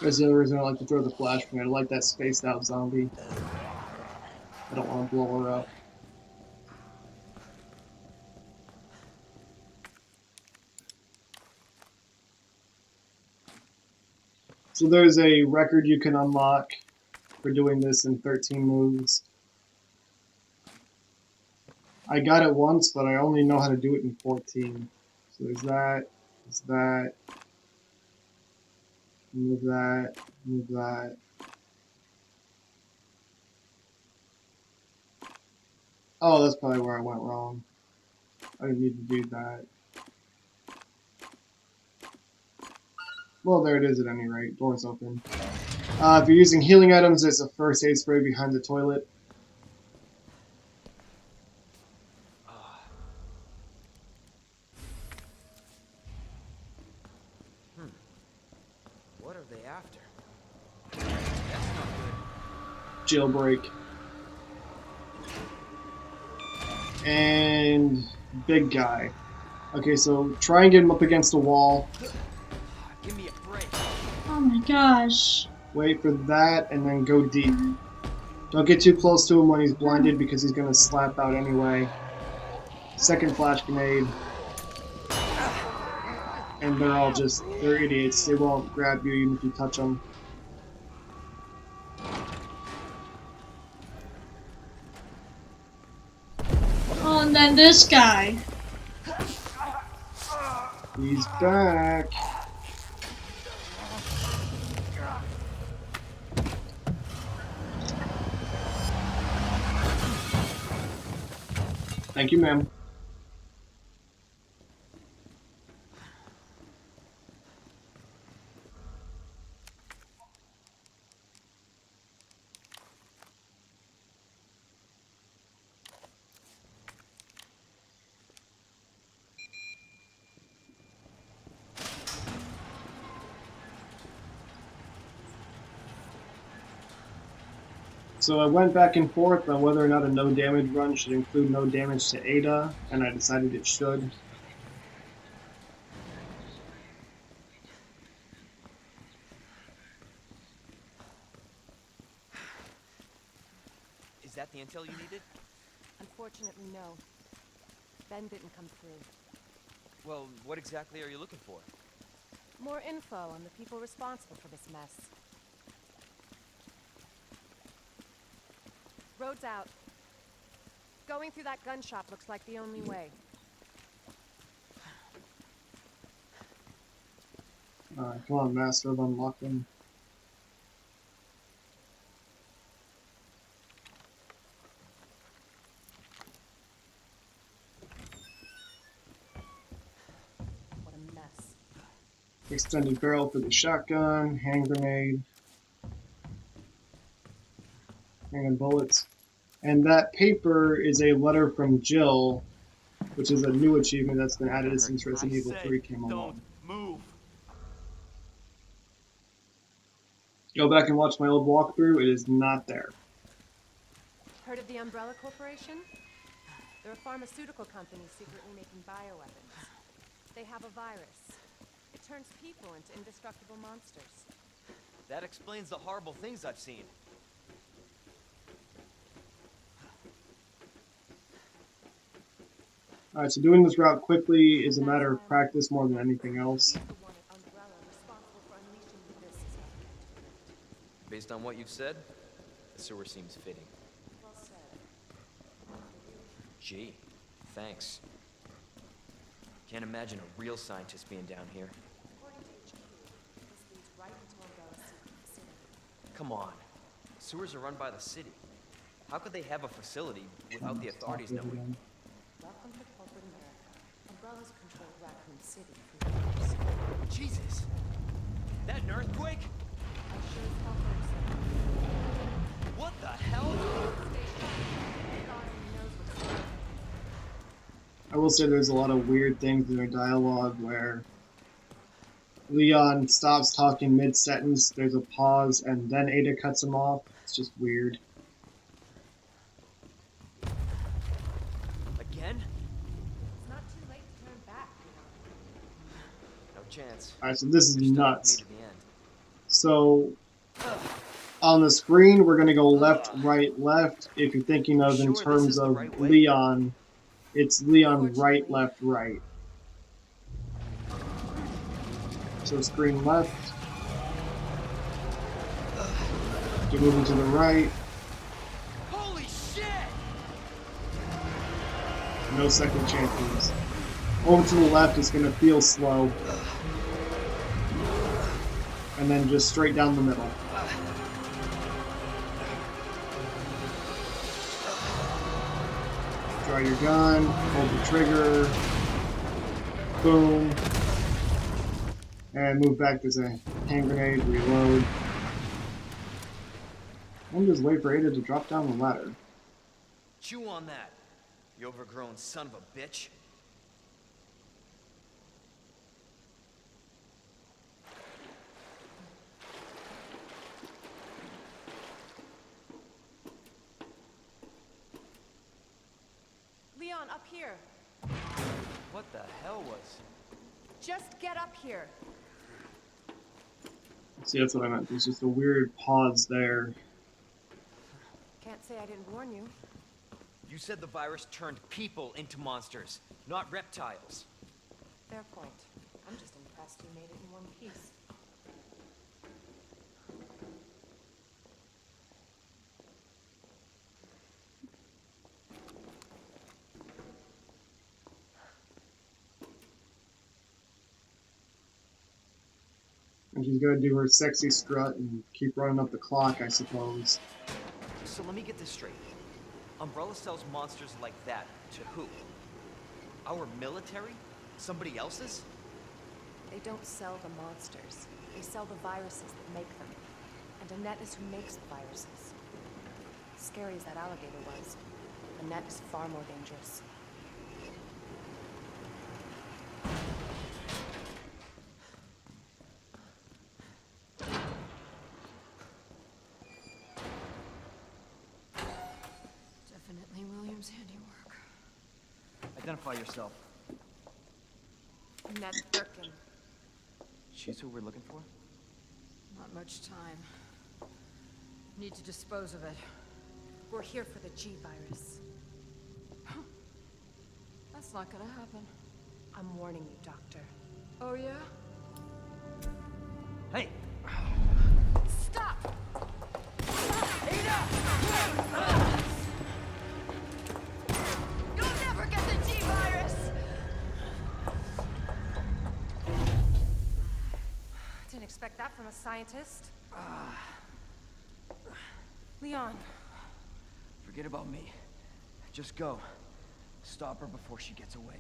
That's the other reason I like to throw the flash grenade. I like that spaced out zombie. I don't want to blow her up. So there's a record you can unlock for doing this in 13 moves. I got it once, but I only know how to do it in 14. So there's that, move that, move that. Oh, that's probably where I went wrong. I didn't need to do that. Well, there it is at any rate. Door's open. If you're using healing items, there's a first aid spray behind the toilet. What are they after? That's not good. Jailbreak. And big guy. Okay, so try and get him up against the wall. Give me a break. Oh my gosh. Wait for that, and then go deep. Don't get too close to him when he's blinded because he's going to slap out anyway. Second flash grenade. And they're all they're idiots. They won't grab you even if you touch them. Oh, and then this guy. He's back. Thank you, ma'am. So I went back and forth on whether or not a no damage run should include no damage to Ada, and I decided it should. Is that the intel you needed? Unfortunately, no. Ben didn't come through. Well, what exactly are you looking for? More info on the people responsible for this mess. Road's out. Going through that gun shop looks like the only way. Alright, come on, Master of Unlocking. What a mess. Extended barrel for the shotgun, hand grenade, handgun bullets. And that paper is a letter from Jill, which is a new achievement that's been added since Resident Evil 3 came along. Move. Go back and watch my old walkthrough, it is not there. Heard of the Umbrella Corporation? They're a pharmaceutical company secretly making bioweapons. They have a virus. It turns people into indestructible monsters. That explains the horrible things I've seen. Alright, so doing this route quickly is a matter of practice more than anything else. She's the one at Umbrella responsible for unleashing this suspect. Based on what you've said, the sewer seems fitting. Well said. Gee, thanks. Can't imagine a real scientist being down here. According to HQ, this leads right into Umbrella's secret facility. Come on. Sewers are run by the city. How could they have a facility without the authorities knowing? Welcome to corporate America. Umbrella's controlled Raccoon City for years. Jesus! That an earthquake? I sure as hell hope so. What the hell? Stay sharp. God only knows what's going on. I will say there's a lot of weird things in their dialogue where Leon stops talking mid-sentence, there's a pause, and then Ada cuts him off. It's just weird. Again? It's not too late to turn back, No chance. Alright, so this is They're stuck with me nuts. to the end. So, on the screen, we're going to go left, right, left. If you're thinking of in Sure, this terms is the of right way? Leon, it's Leon right, Unfortunately. left, right. So screen left. You're moving to the right. Holy shit! No second chances. Over to the left, it's going to feel slow. And then just straight down the middle. Draw your gun, hold the trigger, boom, and move back. There's a hand grenade, reload. And just wait for Ada to drop down the ladder. Chew on that, you overgrown son of a bitch. Leon, up here. What the hell was... Just get up here. See, that's what I meant. There's just a weird pause there. Can't say I didn't warn you. You said the virus turned people into monsters, not reptiles. Fair point. I'm just impressed you made it in one piece. And she's gonna do her sexy strut and keep running up the clock, I suppose. So let me get this straight. Umbrella sells monsters like that to who? Our military? Somebody else's? They don't sell the monsters. They sell the viruses that make them. And Annette is who makes the viruses. Scary as that alligator was, Annette is far more dangerous. Definitely William's handiwork. Identify yourself. Annette Birkin. She's who we're looking for? Not much time. Need to dispose of it. We're here for the G virus. That's not gonna happen. I'm warning you, Doctor. Oh yeah? Hey! Stop! You'll never get the G virus! Didn't expect that from a scientist. Leon, Forget about me. Just go. Stop her before she gets away.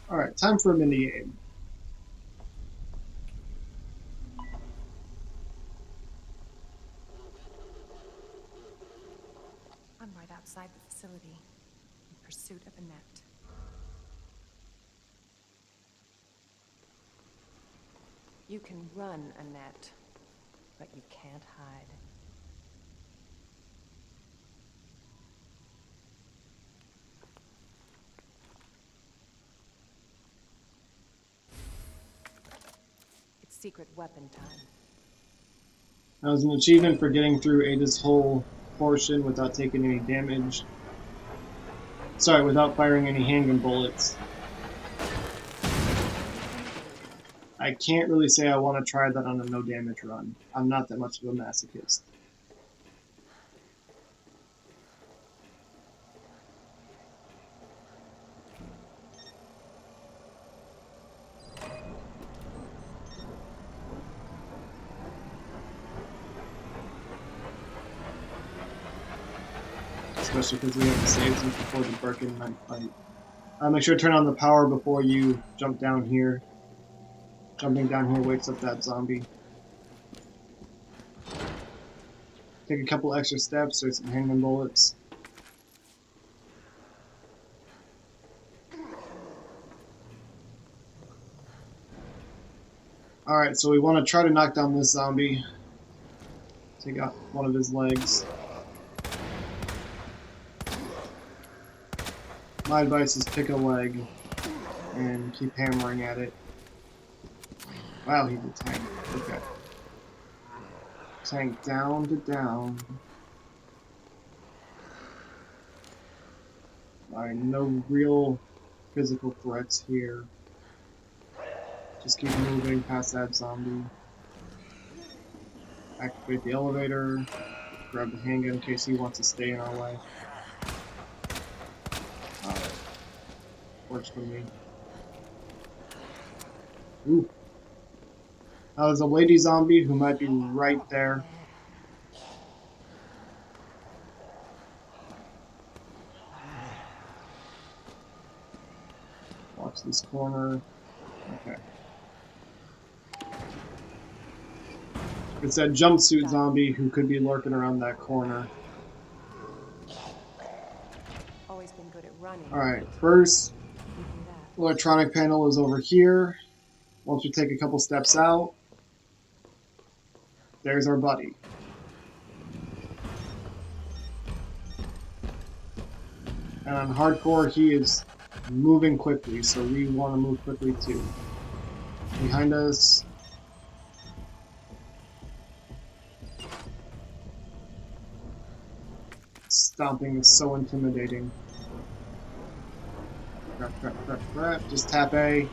Alright, time for a mini-game. I'm right outside the facility, in pursuit of Annette. You can run, Annette, but you can't hide. secret weapon time. That was an achievement for getting through Ada's whole portion without taking any damage. Sorry, without firing any handgun bullets. I can't really say I want to try that on a no damage run. I'm not that much of a masochist. Especially because we have to save them before the Birkin knife fight. Make sure to turn on the power before you jump down here. Jumping down here wakes up that zombie. Take a couple extra steps, there's some handgun bullets. Alright, so we want to try to knock down this zombie. Take out one of his legs. My advice is pick a leg and keep hammering at it. Wow, he's a tank. Okay. Tank down to down. Alright, no real physical threats here. Just keep moving past that zombie. Activate the elevator. Grab the handgun in case he wants to stay in our way. Alright. Works for me. Ooh. Now there's a lady zombie who might be right there. Watch this corner. Okay. It's that jumpsuit zombie who could be lurking around that corner. Always been good at running. Alright, first You do that. electronic panel is over here. Once we take a couple steps out, there's our buddy. And on hardcore, he is moving quickly, so we want to move quickly too. Behind us. Stomping is so intimidating. Crap, crap, crap, crap. Just tap A.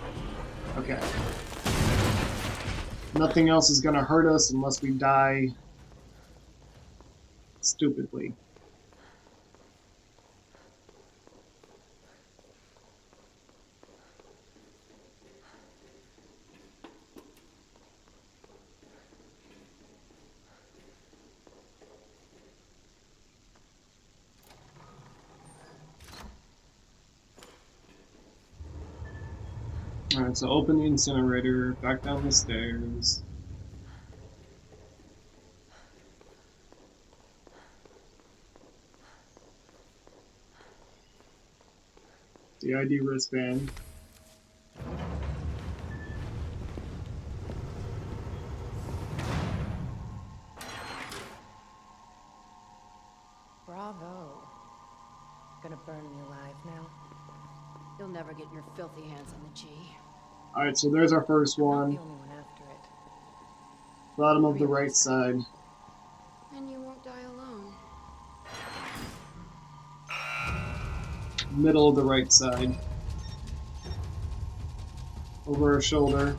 Okay. Nothing else is gonna hurt us unless we die stupidly. Alright, so open the incinerator, back down the stairs. The ID wristband. Bravo. Gonna burn me alive now. You'll never get your filthy hands on the G. Alright, so there's our first I'm not one. the only one after it. Bottom of the right side. And you won't die alone. Middle of the right side. Over our shoulder.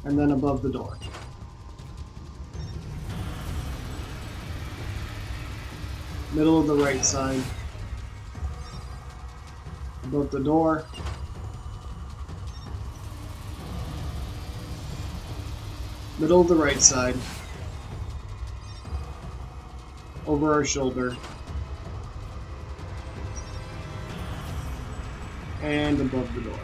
And then above the door. Middle of the right side. Above the door. Middle of the right side. Over our shoulder. And above the door.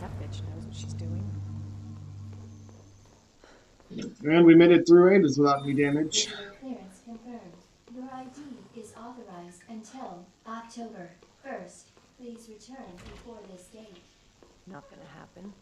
That bitch knows what she's doing. And we made it through Ada's without any damage. Visual clearance confirmed. Your ID is authorized until October 1st. Please return before this date. Not gonna happen.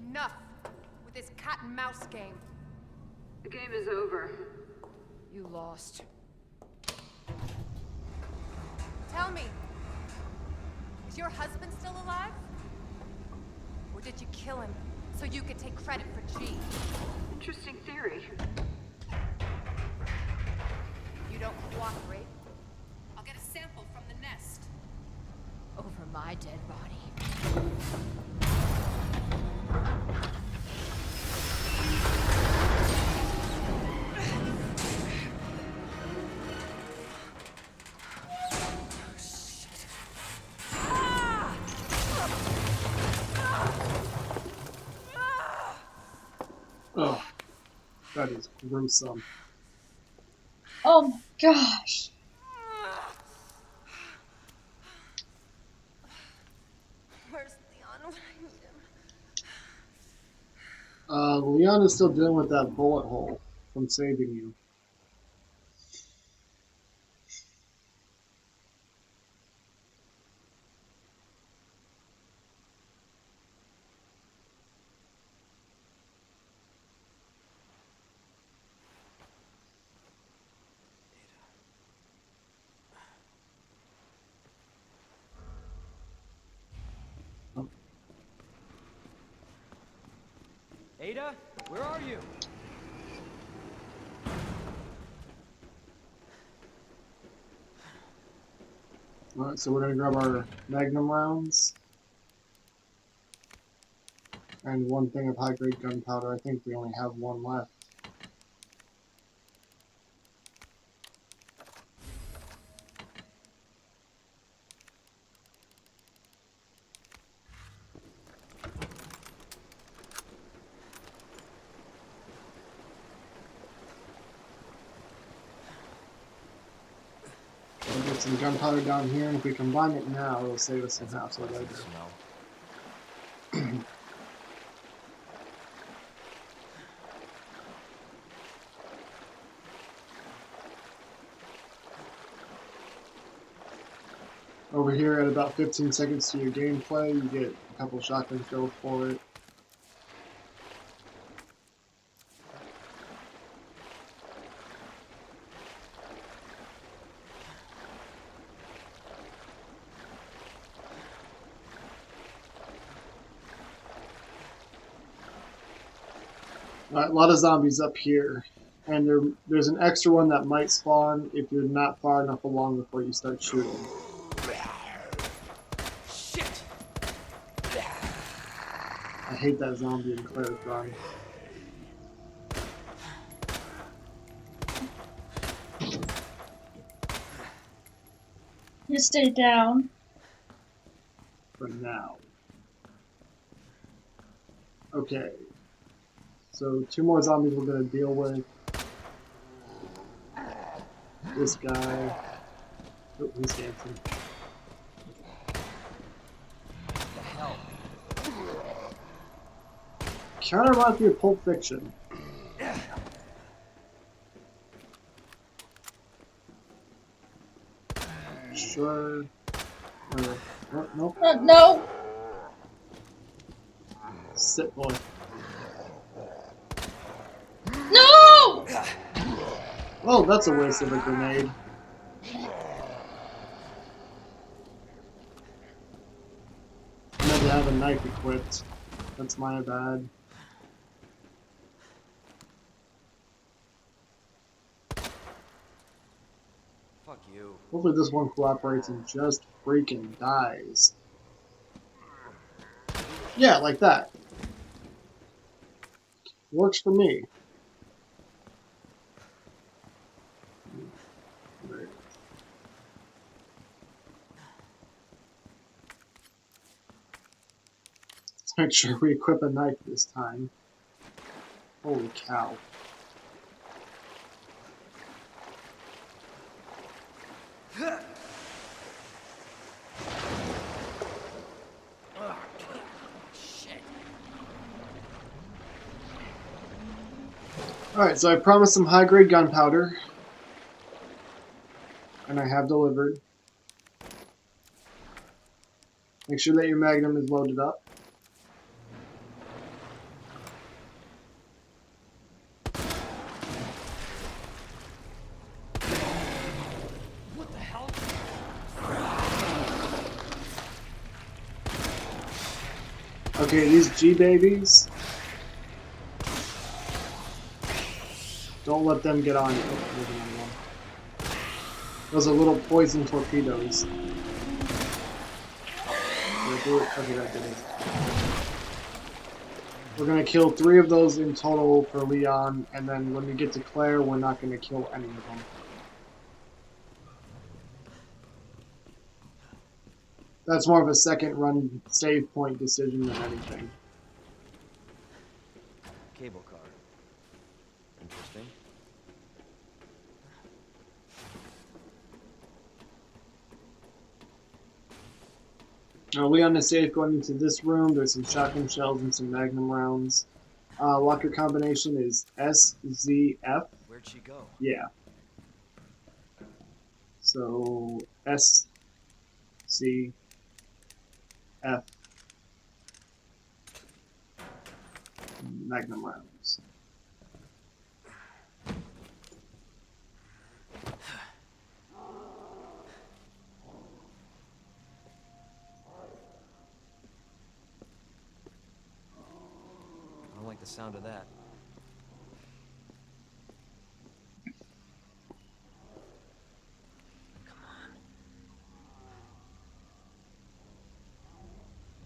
Enough with this cat and mouse game. The game is over. You lost. Tell me, is your husband still alive? Or did you kill him so you could take credit for G? Interesting theory. You don't cooperate? I'll get a sample from the nest. Over my dead body. Oh, that is gruesome. Oh my gosh. Where's Leon when I need him? Leon is still dealing with that bullet hole from saving you. Ada, where are you? Alright, so we're gonna grab our magnum rounds. And one thing of high-grade gunpowder. I think we only have one left. We'll get some gunpowder down here, and if we combine it now, it'll save us some hassle later. Over here at about 15 seconds to your gameplay, you get a couple shotgun kills for it. Alright, a lot of zombies up here. And there's an extra one that might spawn if you're not far enough along before you start shooting. Shit! I hate that zombie in Claire's run. You stay down. For now. Okay. So 2 more zombies we're gonna deal with. This guy. Oh, he's dancing. Kinda reminds me of Pulp Fiction. Sure. Nope. No! Sit, boy. No! Oh, that's a waste of a grenade. I meant to have a knife equipped. That's my bad. Fuck you. Hopefully this one cooperates and just freaking dies. Yeah, like that. Works for me. Right. Let's make sure we equip a knife this time. Holy cow. Alright, so I promised some high-grade gunpowder. And I have delivered. Make sure that your magnum is loaded up. Okay, these G babies. Don't let them get on you. Oh, there's another one. Those are little poison torpedoes. Did I do it? Okay, that did it. We're gonna kill 3 of those in total for Leon, and then when we get to Claire, we're not gonna kill any of them. That's more of a second run save point decision than anything. Cable car. Interesting. Now, Leon is safe going into this room. There's some shotgun shells and some magnum rounds. Locker combination is SZF. Where'd she go? Yeah. So SCF. Magnum rounds. I don't like the sound of that.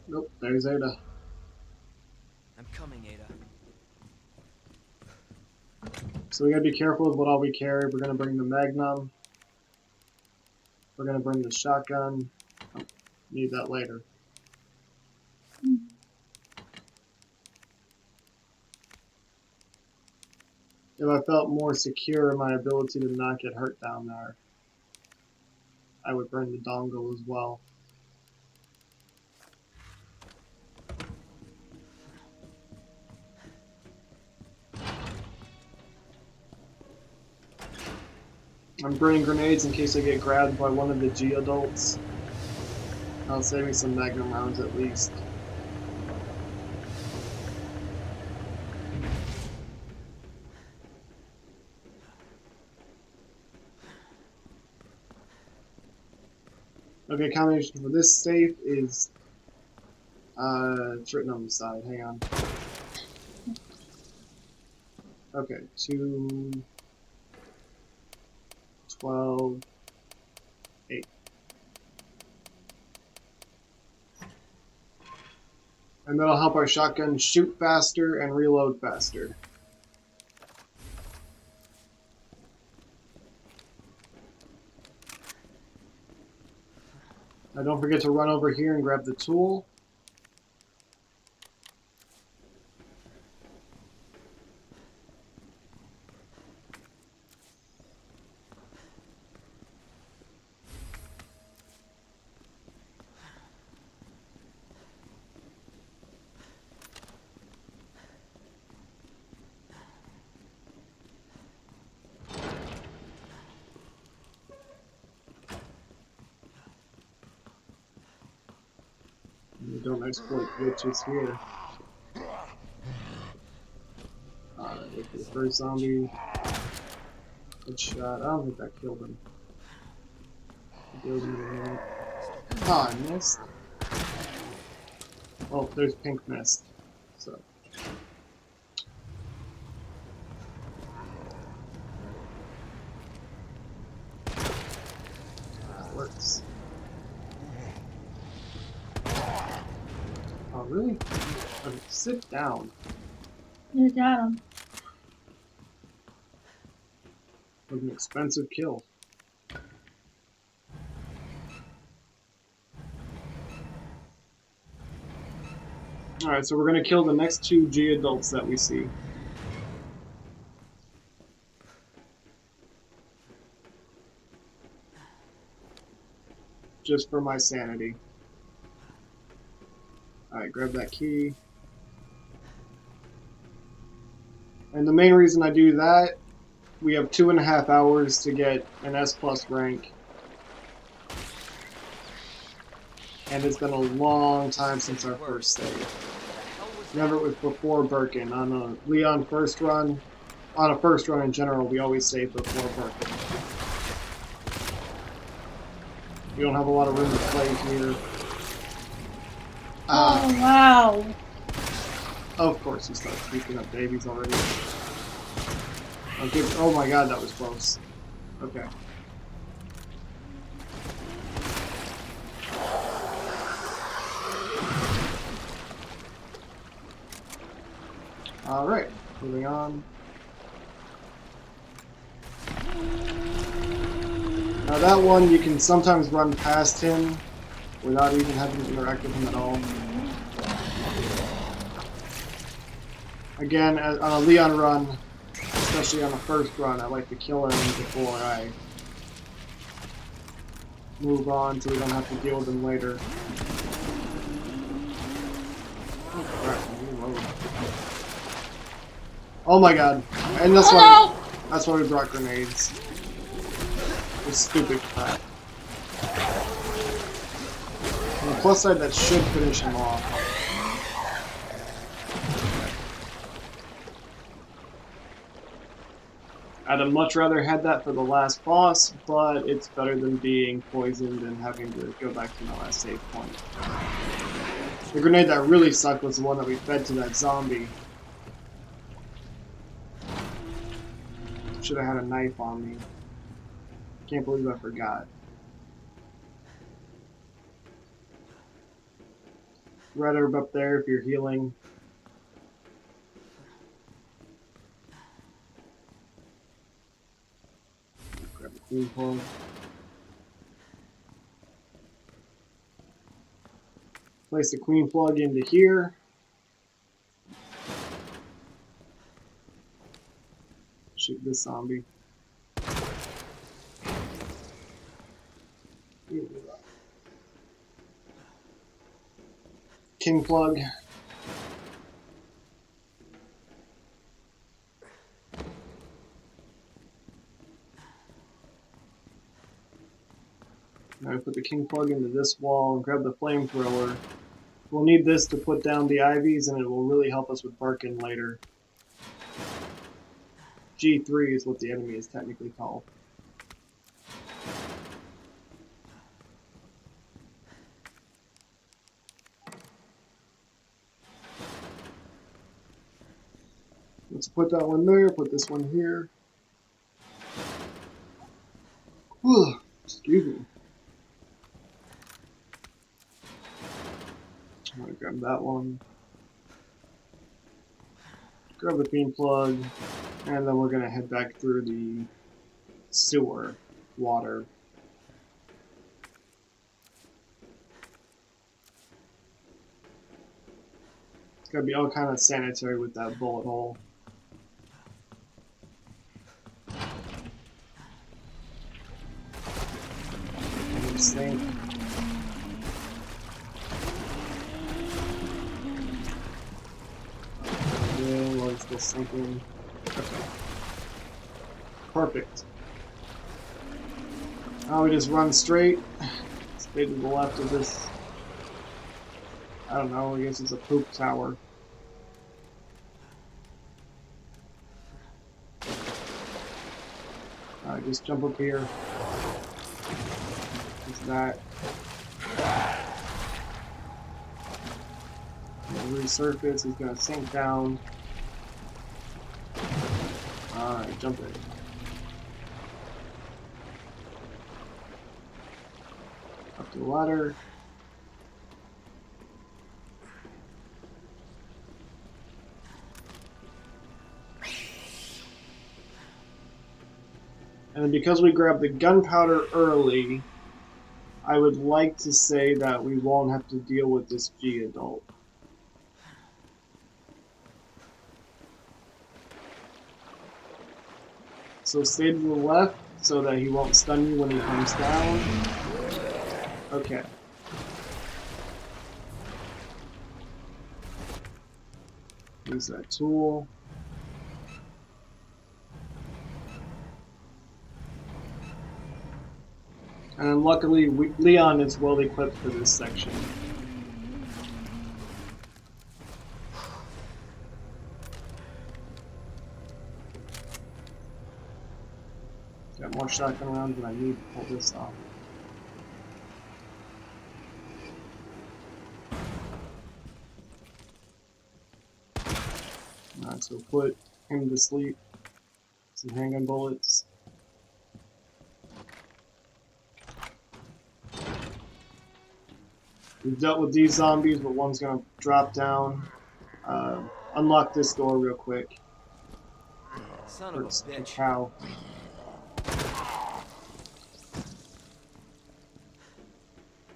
Nope, there's Ada. I'm coming, Ada. So we gotta be careful with what all we carry. We're gonna bring the magnum. We're gonna bring the shotgun. Oh, need that later. If I felt more secure in my ability to not get hurt down there, I would bring the dongle as well. I'm bringing grenades in case I get grabbed by one of the G adults. I'll save me some magnum rounds at least. Okay, combination for this safe is it's written on the side. Hang on. Okay, 2, 12, 8. And that'll help our shotgun shoot faster and reload faster. Now don't forget to run over here and grab the tool. And don't exploit glitches here. Alright, for the first zombie. Good shot. I don't think that killed him. Ah, I missed. Oh, there's pink mist. So. Works. Oh, really? Okay, sit down. You got him. It was an expensive kill. Alright, so we're gonna kill the next 2 G adults that we see. Just for my sanity. Alright, grab that key. And the main reason I do that, we have 2.5 hours to get an S+ rank. And it's been a long time since our first save. Remember, it was before Birkin. On a Leon first run, on a first run in general, we always save before Birkin. We don't have a lot of room to play here. Oh, wow. Of course he starts picking up babies already. Okay. Oh my god, that was close. Okay. Alright, moving on. Now that one, you can sometimes run past him without even having to interact with him at all. Again, on a Leon run, especially on the first run, I like to kill him before I move on so we don't have to deal with him later. Oh crap, reload. Oh my god. And that's why we brought grenades. This stupid crap. On the plus side, that should finish him off. I'd have much rather had that for the last boss, but it's better than being poisoned and having to go back to my last save point. The grenade that really sucked was the one that we fed to that zombie. Should have had a knife on me. Can't believe I forgot. Right up there if you're healing. Grab the clean plug. Place the queen plug into here. Shoot this zombie. King plug. Now I put the king plug into this wall and grab the flamethrower. We'll need this to put down the ivies, and it will really help us with Barkin later. G3 is what the enemy is technically called. Let's put that one there, put this one here. Whew, excuse me. I'm gonna grab that one. Grab the beam plug, and then we're gonna head back through the sewer water. It's gotta be all kind of sanitary with that bullet hole. Sink. And let's go sinking. Okay. Perfect. Now we just run straight. Stay to the left of this. I don't know, I guess it's a poop tower. Alright, just jump up here. That. Resurface, he's gonna sink down. Alright, jump in. Up to the ladder. And then because we grabbed the gunpowder early, I would like to say that we won't have to deal with this G adult. So stay to the left so that he won't stun you when he comes down. Okay. Use that tool. And then luckily, Leon is well equipped for this section. Got more shotgun rounds, but I need to pull this off. Alright, so put him to sleep. Some handgun bullets. We've dealt with these zombies, but one's gonna drop down. Unlock this door real quick. Son Or of a it's a bitch. cow.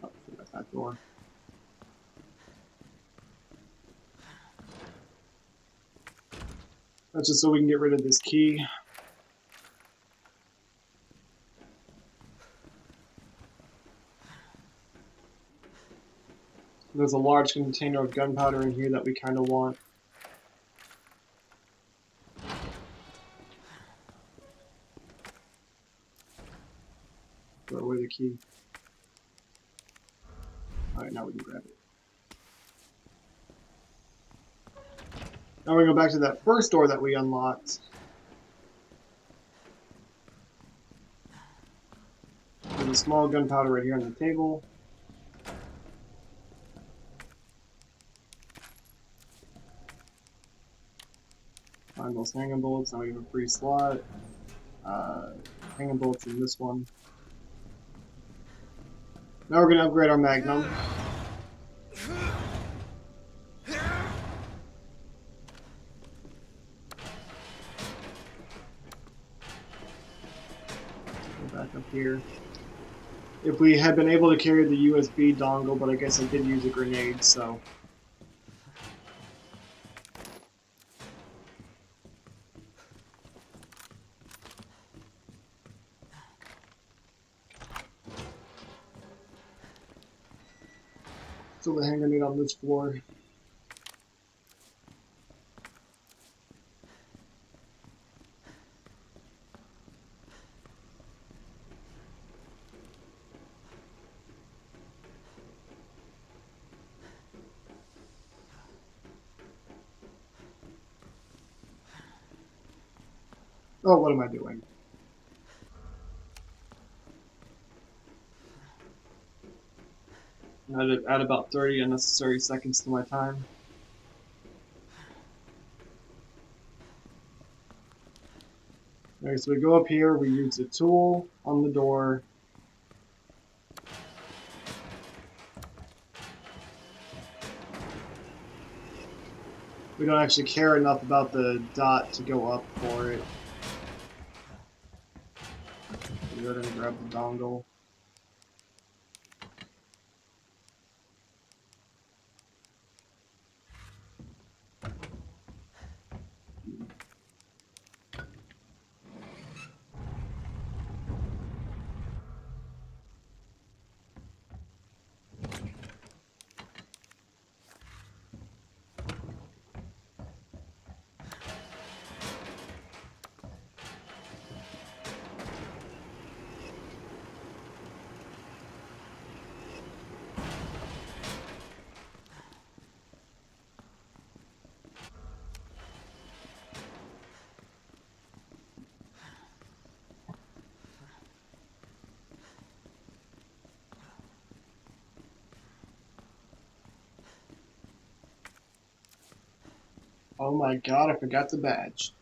Oh, forgot that door. That's just so we can get rid of this key. There's a large container of gunpowder in here that we kind of want. Throw away the key. Alright, now we can grab it. Now we go back to that first door that we unlocked. There's a small gunpowder right here on the table. Find those handgun bullets. Now we have a free slot. Handgun bullets in this one. Now we're gonna upgrade our Magnum. Go back up here. If we had been able to carry the USB dongle, but I guess I did use a grenade, so. Throw the hand grenade on this floor. Oh, what am I doing? Add about 30 unnecessary seconds to my time. Okay, so we go up here, we use the tool on the door. We don't actually care enough about the dot to go up for it. We go ahead and grab the dongle. Oh my god, I forgot the badge.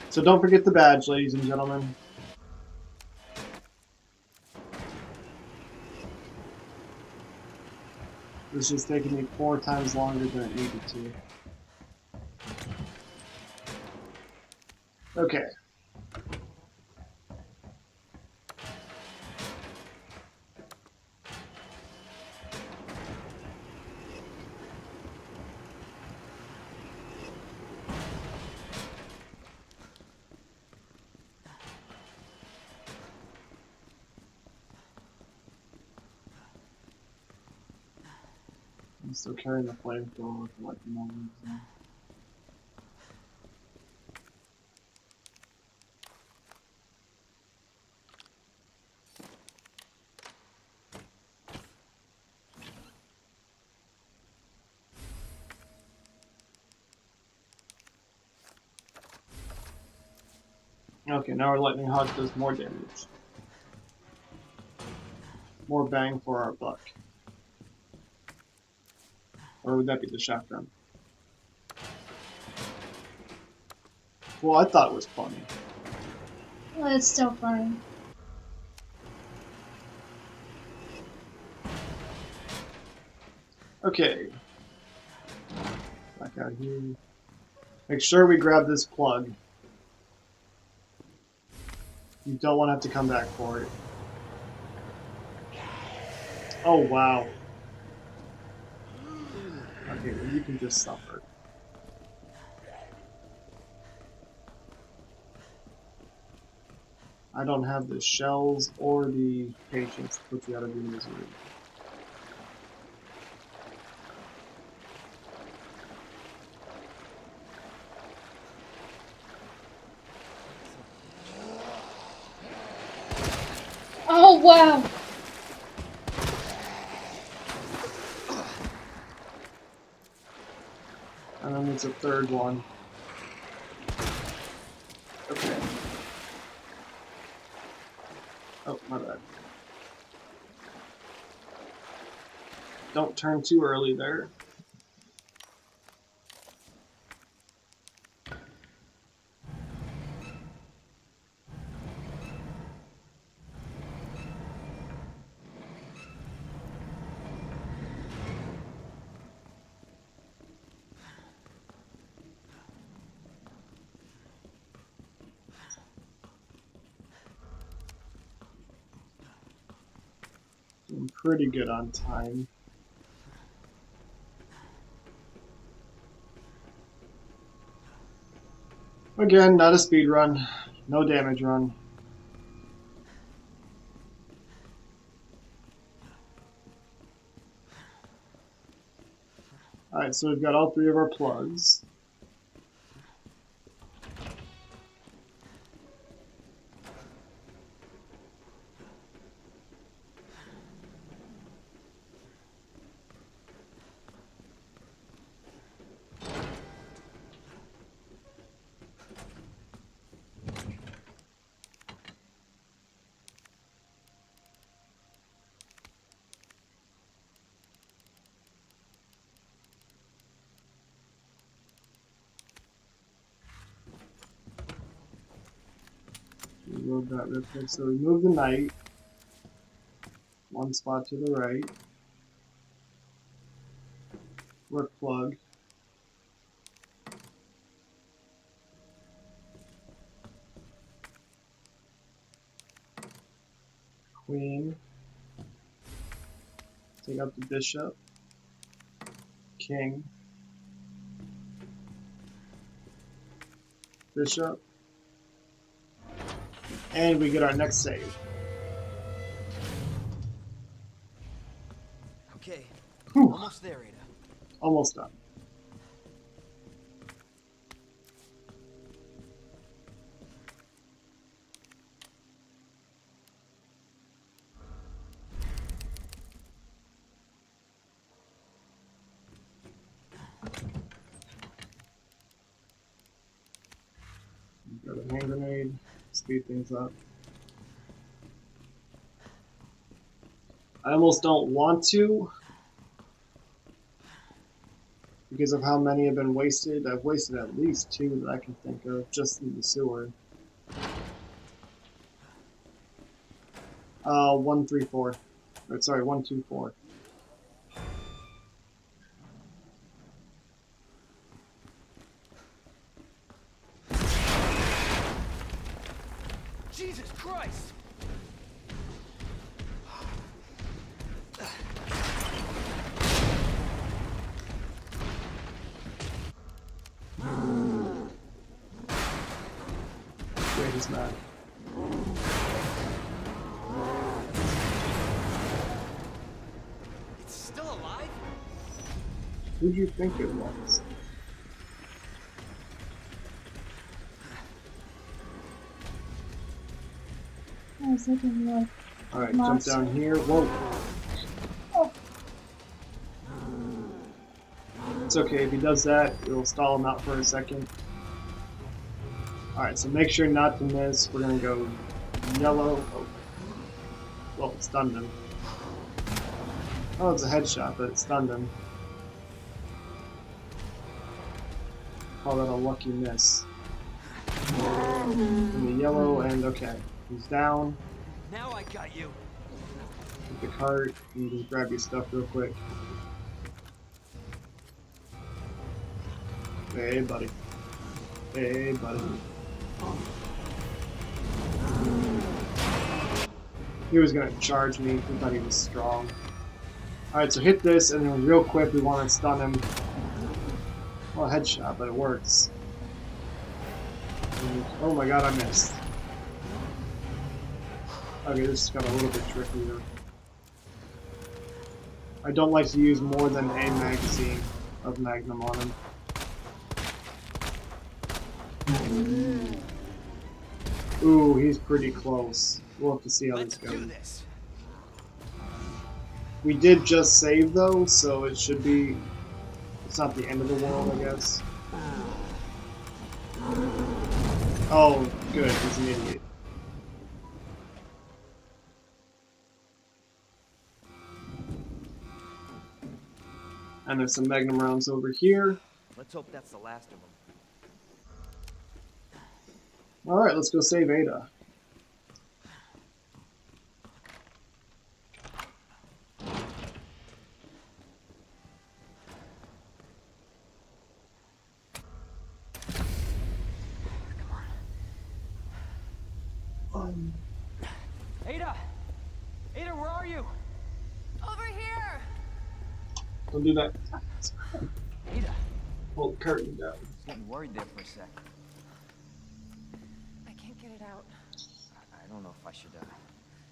So don't forget the badge, ladies and gentlemen. This is taking me 4 times longer than it needed to. Okay. I'm still carrying the flamethrower for like no reason. Okay, now our lightning hawk does more damage. More bang for our buck. Or would that be the shotgun? Well, I thought it was funny. Well, it's still funny. Okay. Back out here. Make sure we grab this plug. You don't want to have to come back for it. Oh, wow. Okay, well, you can just suffer. I don't have the shells or the patience to put you out of your misery. Oh wow! And then there's a third one. Okay. Oh, my bad. Don't turn too early there. Doing pretty good on time. Again, not a speed run. No damage run. Alright, so we've got all three of our plugs. Reload that real quick. So we move the knight. One spot to the right. Work plug. Queen. Take out the bishop. King. Bishop. And we get our next save. Okay, Whew. almost there, Ada. Almost done. Got a hand grenade. Speed things up. I almost don't want to, because of how many have been wasted. I've wasted at least 2 that I can think of just in the sewer. 1, 3, 4. Or, sorry, 1, 2, 4. Jesus Christ! Great, he's mad. It's still alive? Who'd you think it was? I was thinking like Alright, jump monster. down here. Whoa. Oh, It's okay, if he does that, it'll stall him out for a second. Alright, so make sure not to miss. We're gonna go yellow. Oh, well, it stunned him. Oh, it's a headshot, but it stunned him. Call that a lucky miss. In the yellow, and okay. He's down. Now I got you. Get the cart, and just grab your stuff real quick. Hey, buddy. Hey, buddy. He was gonna charge me. He thought he was strong. Alright, so hit this, and then real quick, we want to stun him. Well, headshot, but it works. And, oh my god, I missed. Okay, this got a little bit trickier. I don't like to use more than a magazine of Magnum on him. Ooh, he's pretty close. We'll have to see how Let's this do goes. this. We did just save though, so it should be... It's not the end of the world, I guess. Oh, good, he's an idiot. And there's some Magnum rounds over here. Let's hope that's the last of them. Alright, let's go save Ada. Ada! Ada, where are you? Over here! Don't do that. Ada! Pull the curtain down. I was getting worried there for a sec. I can't get it out. I don't know if I should,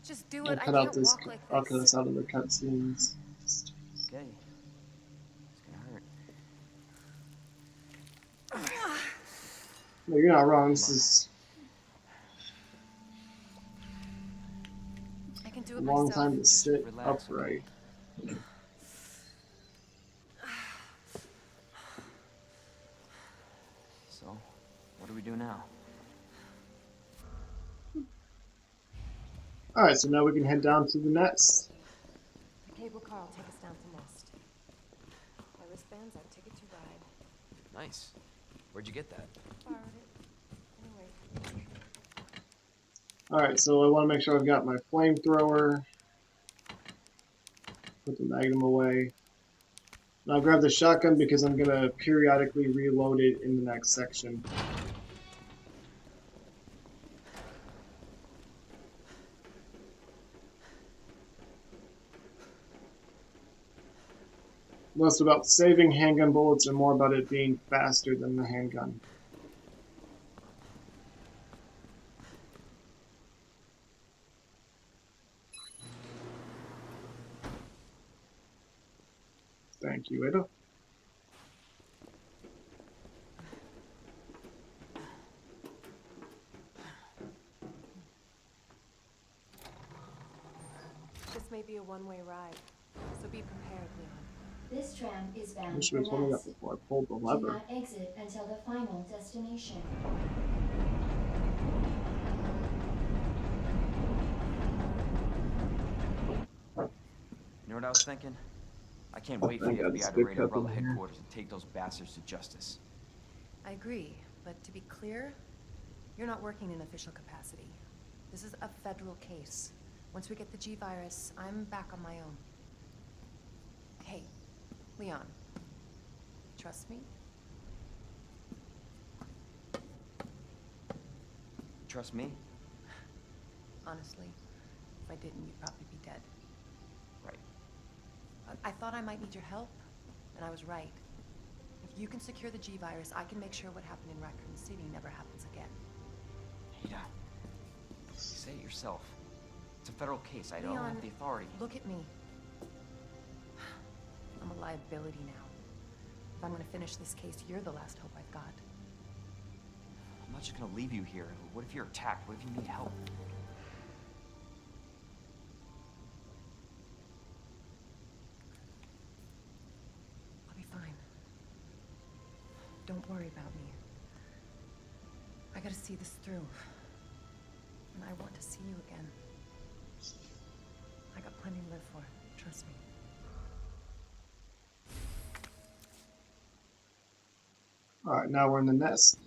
Just do I'll it. I cut out can't this. walk like I'll cut this. us out of the cutscenes. Okay. It's gonna hurt. No, you're not wrong. This is I can do a it long myself. time to sit relax, upright. So, what do we do now? Alright, so now we can head down to the nest. The cable car will take us down to Nest. My wristbands, I've ticket to ride. Nice. Where'd you get that? Borrowed it. Anyway. Alright, so I want to make sure I've got my flamethrower. Put the Magnum away. Now I'll grab the shotgun because I'm going to periodically reload it in the next section. Less about saving handgun bullets and more about it being faster than the handgun. Thank you, Ada. This may be a one-way ride, so be prepared, Leon. This tram is bound You should for have told me that Nest. before I pulled the Do lever. not exit until the final destination. You know what I was thinking? I can't Oh, wait for thank the God, it's FBI to good raid cut Umbrella in here. headquarters and take those bastards to justice. I agree, but to be clear, you're not working in official capacity. This is a federal case. Once we get the G-Virus, I'm back on my own. Hey, Leon. Trust me? Trust me? Honestly, if I didn't, you'd probably be dead. Right. I thought I might need your help, and I was right. If you can secure the G-Virus, I can make sure what happened in Raccoon City never happens again. Ada. You say it yourself. It's a federal case. I don't Leon, have the authority. Look at me. I'm a liability now. If I'm gonna finish this case, you're the last hope I've got. I'm not just gonna leave you here. What if you're attacked? What if you need help? I'll be fine. Don't worry about me. I gotta see this through. And I want to see you again. I got plenty to live for. Trust me. Alright, now we're in the nest.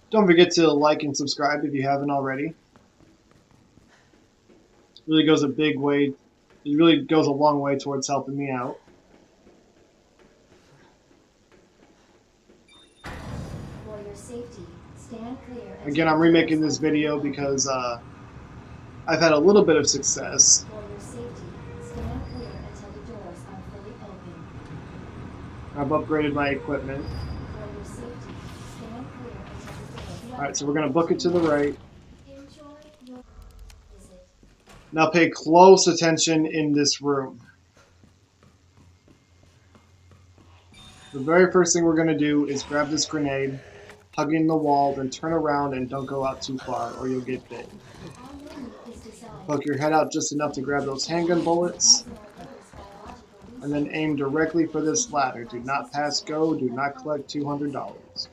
Don't forget to like and subscribe if you haven't already. It really goes a big way. It really goes a long way towards helping me out. For your safety, stand clear. Again, I'm remaking this video because I've had a little bit of success. For your safety, stand clear until the doors are fully open. I've upgraded my equipment. For your safety, stand clear until the doors. Alright, so we're going to book it to the right. Enjoy your visit. Now pay close attention in this room. The very first thing we're going to do is grab this grenade, hugging the wall, then turn around and don't go out too far or you'll get bit. Our menu is designed Poke your head out just enough to grab those handgun bullets, using our Earth's biological and then aim directly for this ladder. Do not pass go, do not collect $200.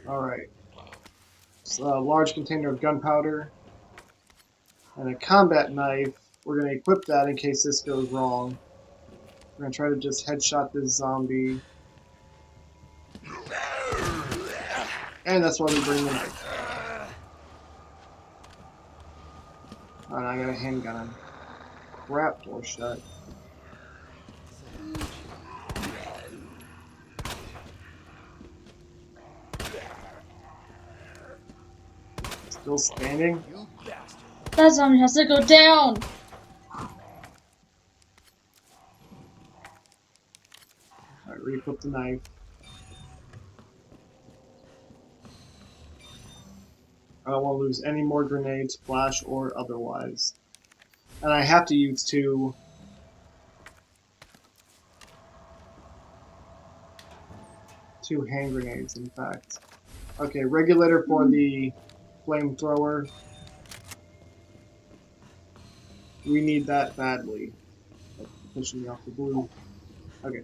Alright. So a large container of gunpowder and a combat knife. We're going to equip that in case this goes wrong. We're going to try to just headshot this zombie. And that's why we bring the knife. Alright, I got a handgun. Crap, door shut. Still standing? That zombie has to go down. Alright, re-equip the knife. I don't want to lose any more grenades, flash or otherwise. And I have to use two hand grenades, in fact. Okay, regulator for the flamethrower. We need that badly. That's pushing me off the blue. Okay.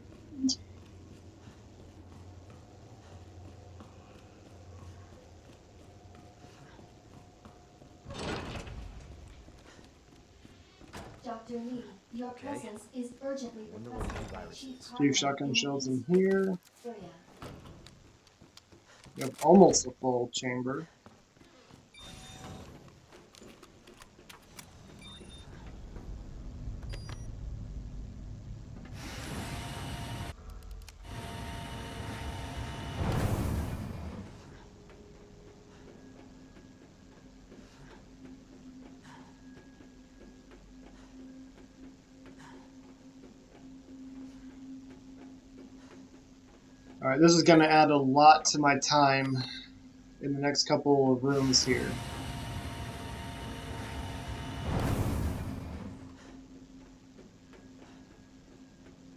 Dr. Lee, your presence is urgently requested by Chief Two shotgun shells in here. Victoria. We have almost a full chamber. Alright, this is going to add a lot to my time in the next couple of rooms here.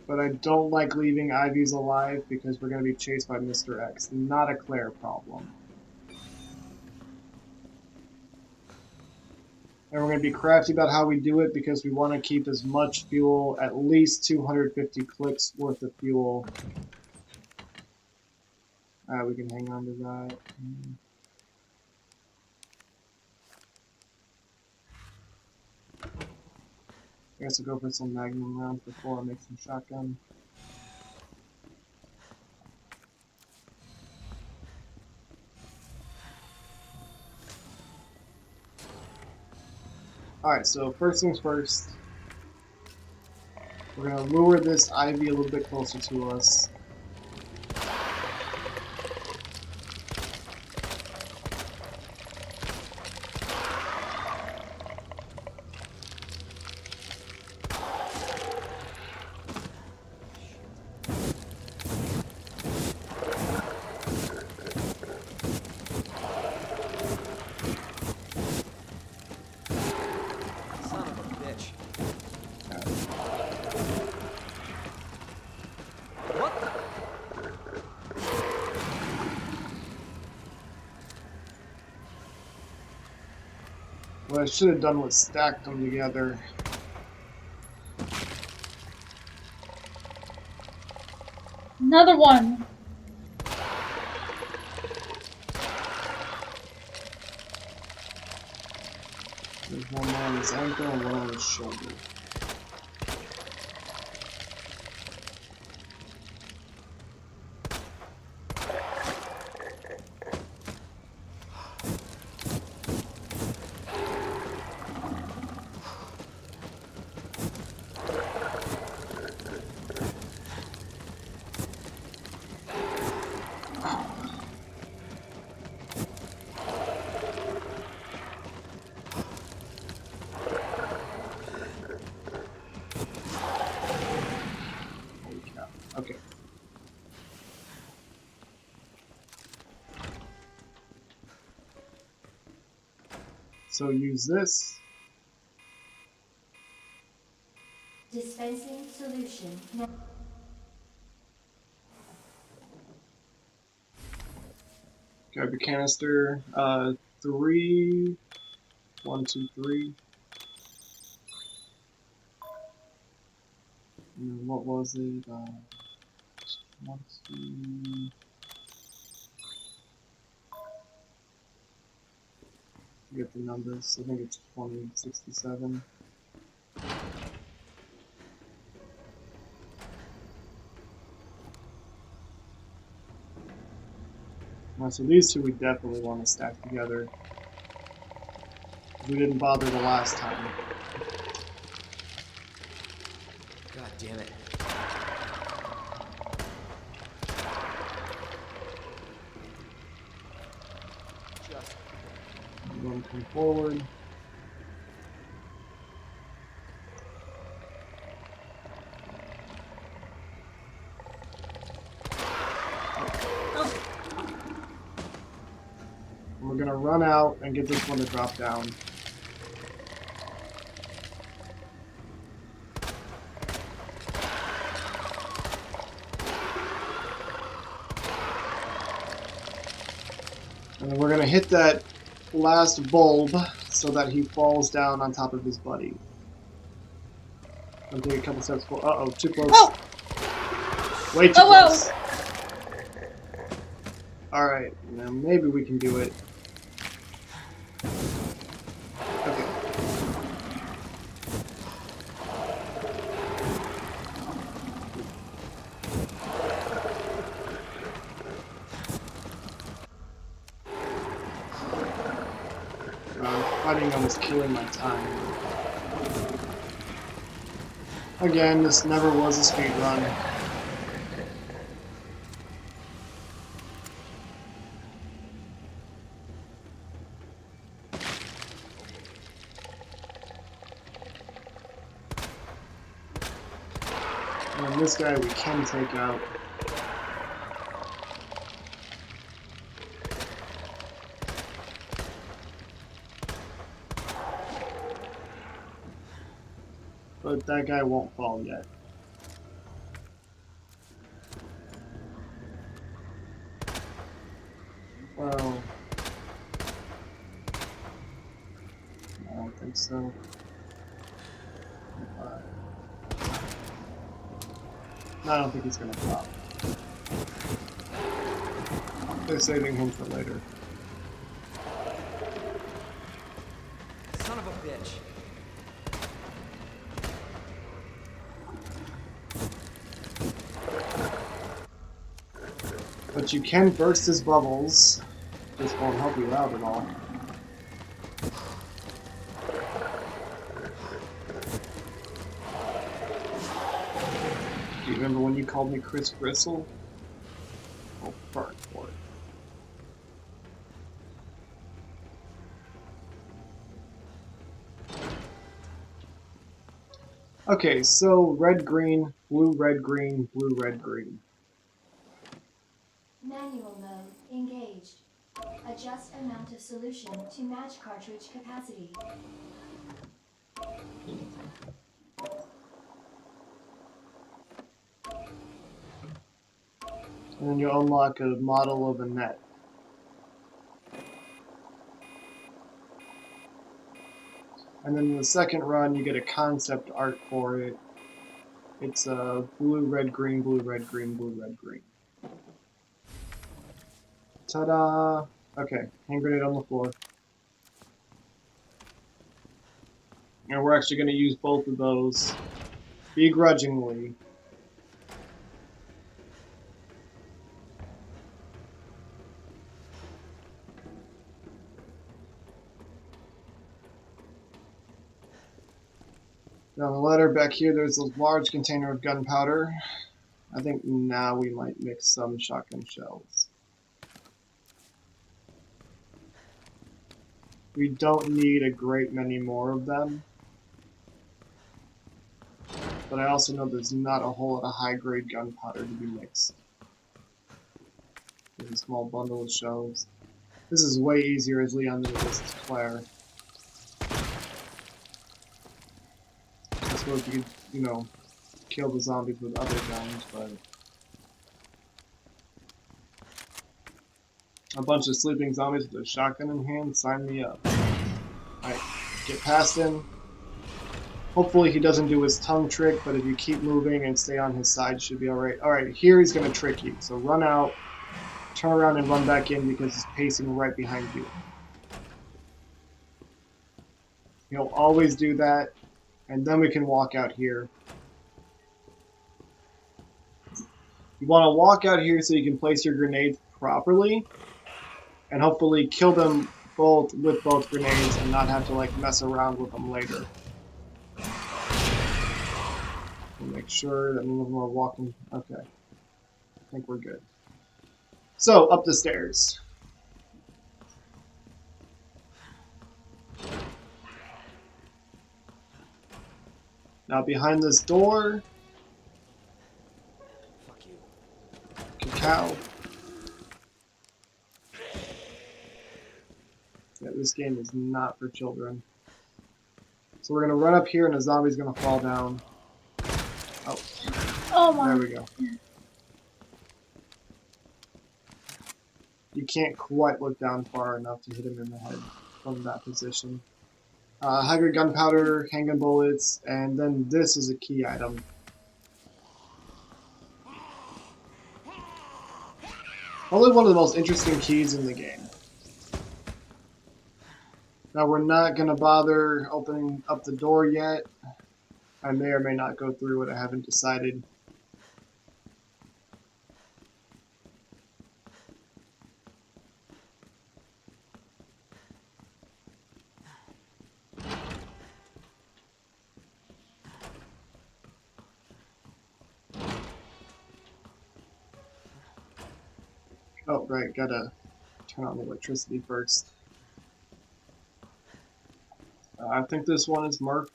But I don't like leaving Ivy's alive because we're going to be chased by Mr. X. Not a Claire problem. And we're going to be crafty about how we do it because we want to keep as much fuel, at least 250 clicks worth of fuel. We can hang on to that. I guess I'll go for some Magnum rounds before I make some shotgun. Alright, so first things first. We're going to lure this Ivy a little bit closer to us. Son of a bitch. What the? what I should have done was stacked them together. Another one. There's one more on his ankle and one on his shoulder. Holy cow. Okay. So use this. Dispensing solution. Now. Grab your canister. 3. 1, 2, 3. And then what was it? 1, 2. Get the numbers. I think it's 2067. So these two we definitely want to stack together. We didn't bother the last time. God damn it. Just I'm going to come forward. And we're going to run out and get this one to drop down. And then we're going to hit that last bulb so that he falls down on top of his buddy. I'm taking a couple steps forward. Uh-oh, too close. Oh! Way too Oh, close. Alright, now maybe we can do it. Okay. Fighting them is killing my time. Again, this never was a speed run. And this guy we can take out. But that guy won't fall yet. Well, I don't think so. No, I don't think he's gonna pop. They're saving him for later. son of a bitch. But you can burst his bubbles. This won't help you out at all. Do you remember when you called me Chris Gristle? Oh, burn for it. Okay, so red, green, blue, red, green, blue, red, green. Manual mode engaged. Adjust amount of solution to match cartridge capacity. And then you unlock a model of a net. And then in the second run, you get a concept art for it. It's blue, red, green, blue, red, green, blue, red, green. Ta-da! Okay, hand grenade on the floor. And we're actually going to use both of those begrudgingly. Down the ladder back here, there's a large container of gunpowder. I think now we might mix some shotgun shells. We don't need a great many more of them. But I also know there's not a whole lot of high-grade gunpowder to be mixed. There's a small bundle of shells. This is way easier as Leon than it is as Claire. I suppose you could, you know, kill the zombies with other guns, but... A bunch of sleeping zombies with a shotgun in hand, sign me up. Alright, get past him. Hopefully he doesn't do his tongue trick, but if you keep moving and stay on his side, you should be alright. Alright, here he's going to trick you. So run out, turn around and run back in because he's pacing right behind you. He'll always do that, and then we can walk out here. You want to walk out here so you can place your grenades properly, and hopefully kill them both with both grenades and not have to like mess around with them later. We'll make sure that none of them are walking. Okay. I think we're good. So, up the stairs. Now behind this door, Fuck you. cacao. Yeah, this game is not for children. So we're gonna run up here and a zombie's gonna fall down. Oh, Oh my. there we go. You can't quite look down far enough to hit him in the head from that position. High-grade gunpowder, handgun bullets, and then this is a key item. Probably one of the most interesting keys in the game. Now we're not going to bother opening up the door yet. I may or may not go through it, I haven't decided. Oh, right, gotta turn on the electricity first. I think this one is marked.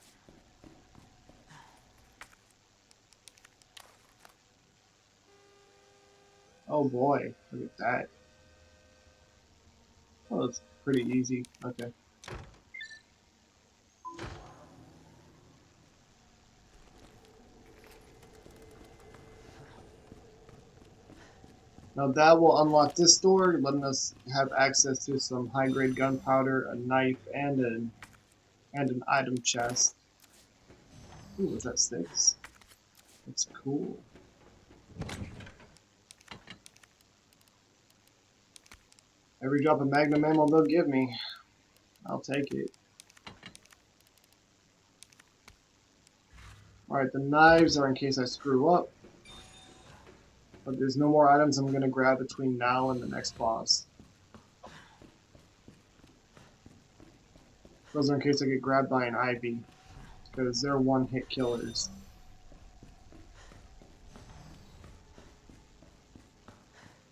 Oh boy, look at that. Oh, it's pretty easy. Okay. Now that will unlock this door, letting us have access to some high-grade gunpowder, a knife, and an item chest. Ooh, was that sticks? That's cool. Every drop of magnum ammo they'll give me, I'll take it. Alright, the knives are in case I screw up. But there's no more items I'm going to grab between now and the next boss. Those are in case I get grabbed by an Ivy, because they're one-hit killers.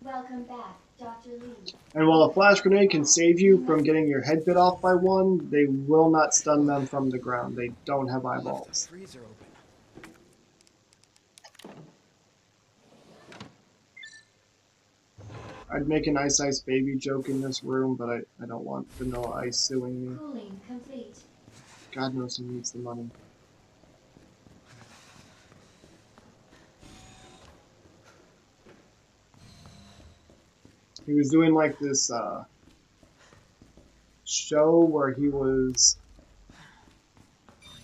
Welcome back, Dr. Lee. And while a flash grenade can save you from getting your head bit off by one, they will not stun them from the ground. They don't have Left the eyeballs. freezer open. I'd make an Ice Ice Baby joke in this room, but I don't want Vanilla Ice suing me. Cooling complete. God knows who needs the money. He was doing like this show where he was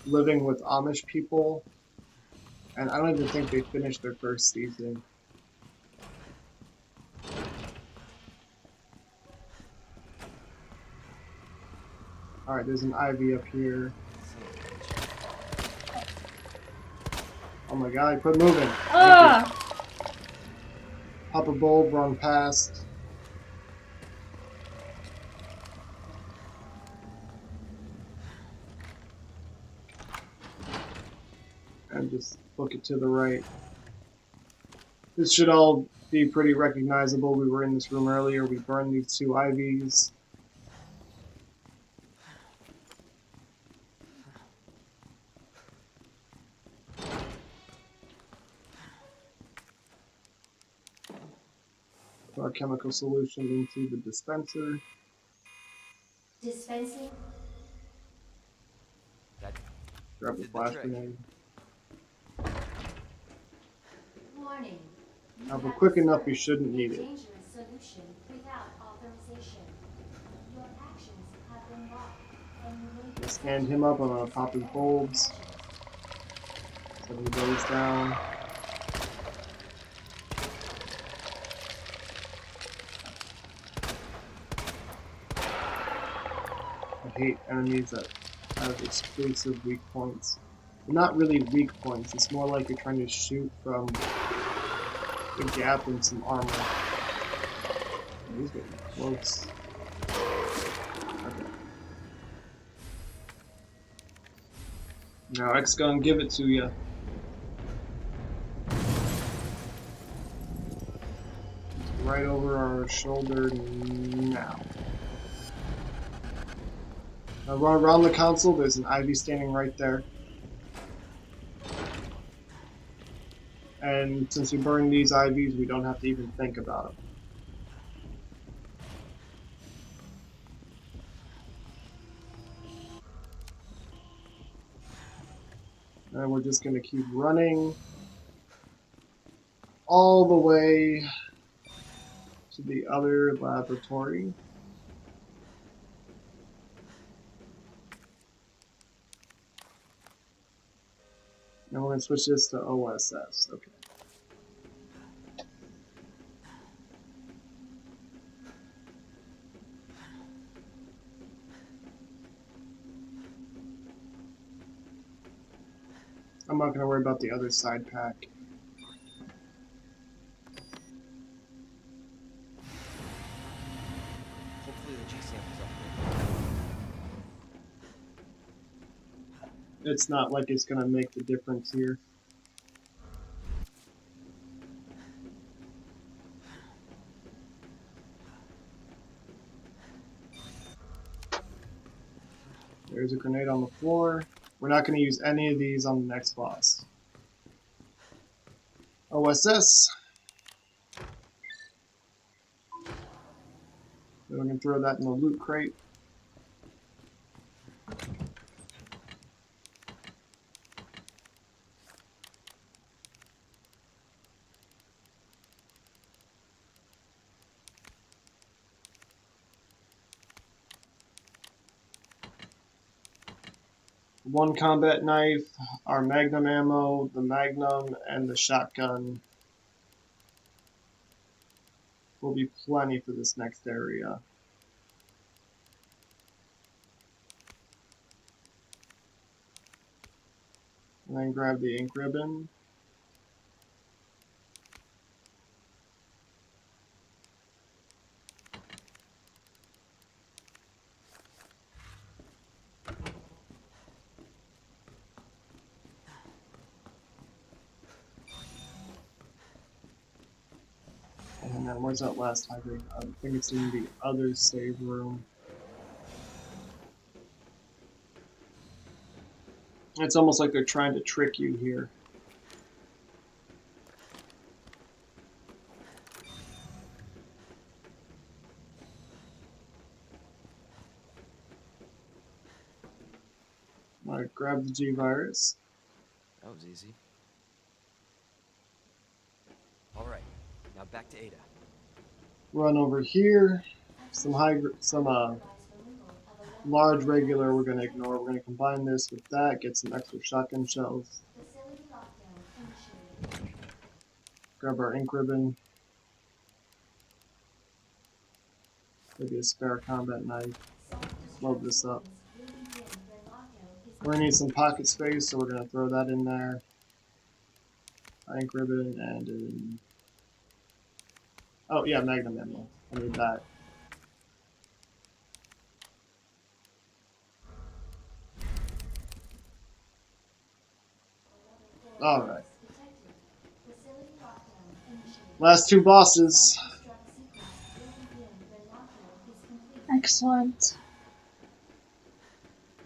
living with Amish people, and I don't even think they finished their first season. Alright, there's an ivy up here. Oh my god, quit moving. Ah! Pop a bulb, run past. And just book it to the right. This should all be pretty recognizable. We were in this room earlier. We burned these two ivies. Put our chemical solution into the dispenser. Dispensing. That Grab the did the flash trick. grenade. Warning. You Now, if we're have quick enough, we dispersed shouldn't a need it. dangerous solution without authorization. Your actions have been logged, and you may be Let's stand him up. I'm gonna pop his bulbs. Setting those down. I hate enemies that have exclusive weak points. They're not really weak points. It's more like you're trying to shoot from a gap in some armor. He's getting close. Okay. Now X gonna give it to you. Right over our shoulder now. Now run around the console. There's an Ivy standing right there. And since we burned these IVs, we don't have to even think about them. And we're just going to keep running all the way to the other laboratory. And we're going to switch this to OSS. Okay. I'm not going to worry about the other side pack. Hopefully the G sample's up there. It's not like it's going to make the difference here. There's a grenade on the floor. We're not going to use any of these on the next boss. OSS. Then we can throw that in the loot crate. One combat knife, our magnum ammo, the magnum, and the shotgun will be plenty for this next area. And then grab the ink ribbon. And then where's that last hydrant? I think it's in the other save room. It's almost like they're trying to trick you here. Alright, grab the G-Virus. That was easy. Alright, now back to Ada. Run over here. Some Unauthorized removal of a large regular we're going to ignore. We're going to combine this with that, get some extra shotgun shells. Facility lockdown initiated. Grab our ink ribbon. Maybe a spare combat knife. Load this up. Will begin when lockdown is We're going to need some pocket space, so we're going to throw that in there. Ink ribbon and oh yeah, magnum ammo. I need that. Alright. detected. Facility lockdown initiated. Last two bosses. Self-destruct sequence will begin when lockdown is complete. Excellent.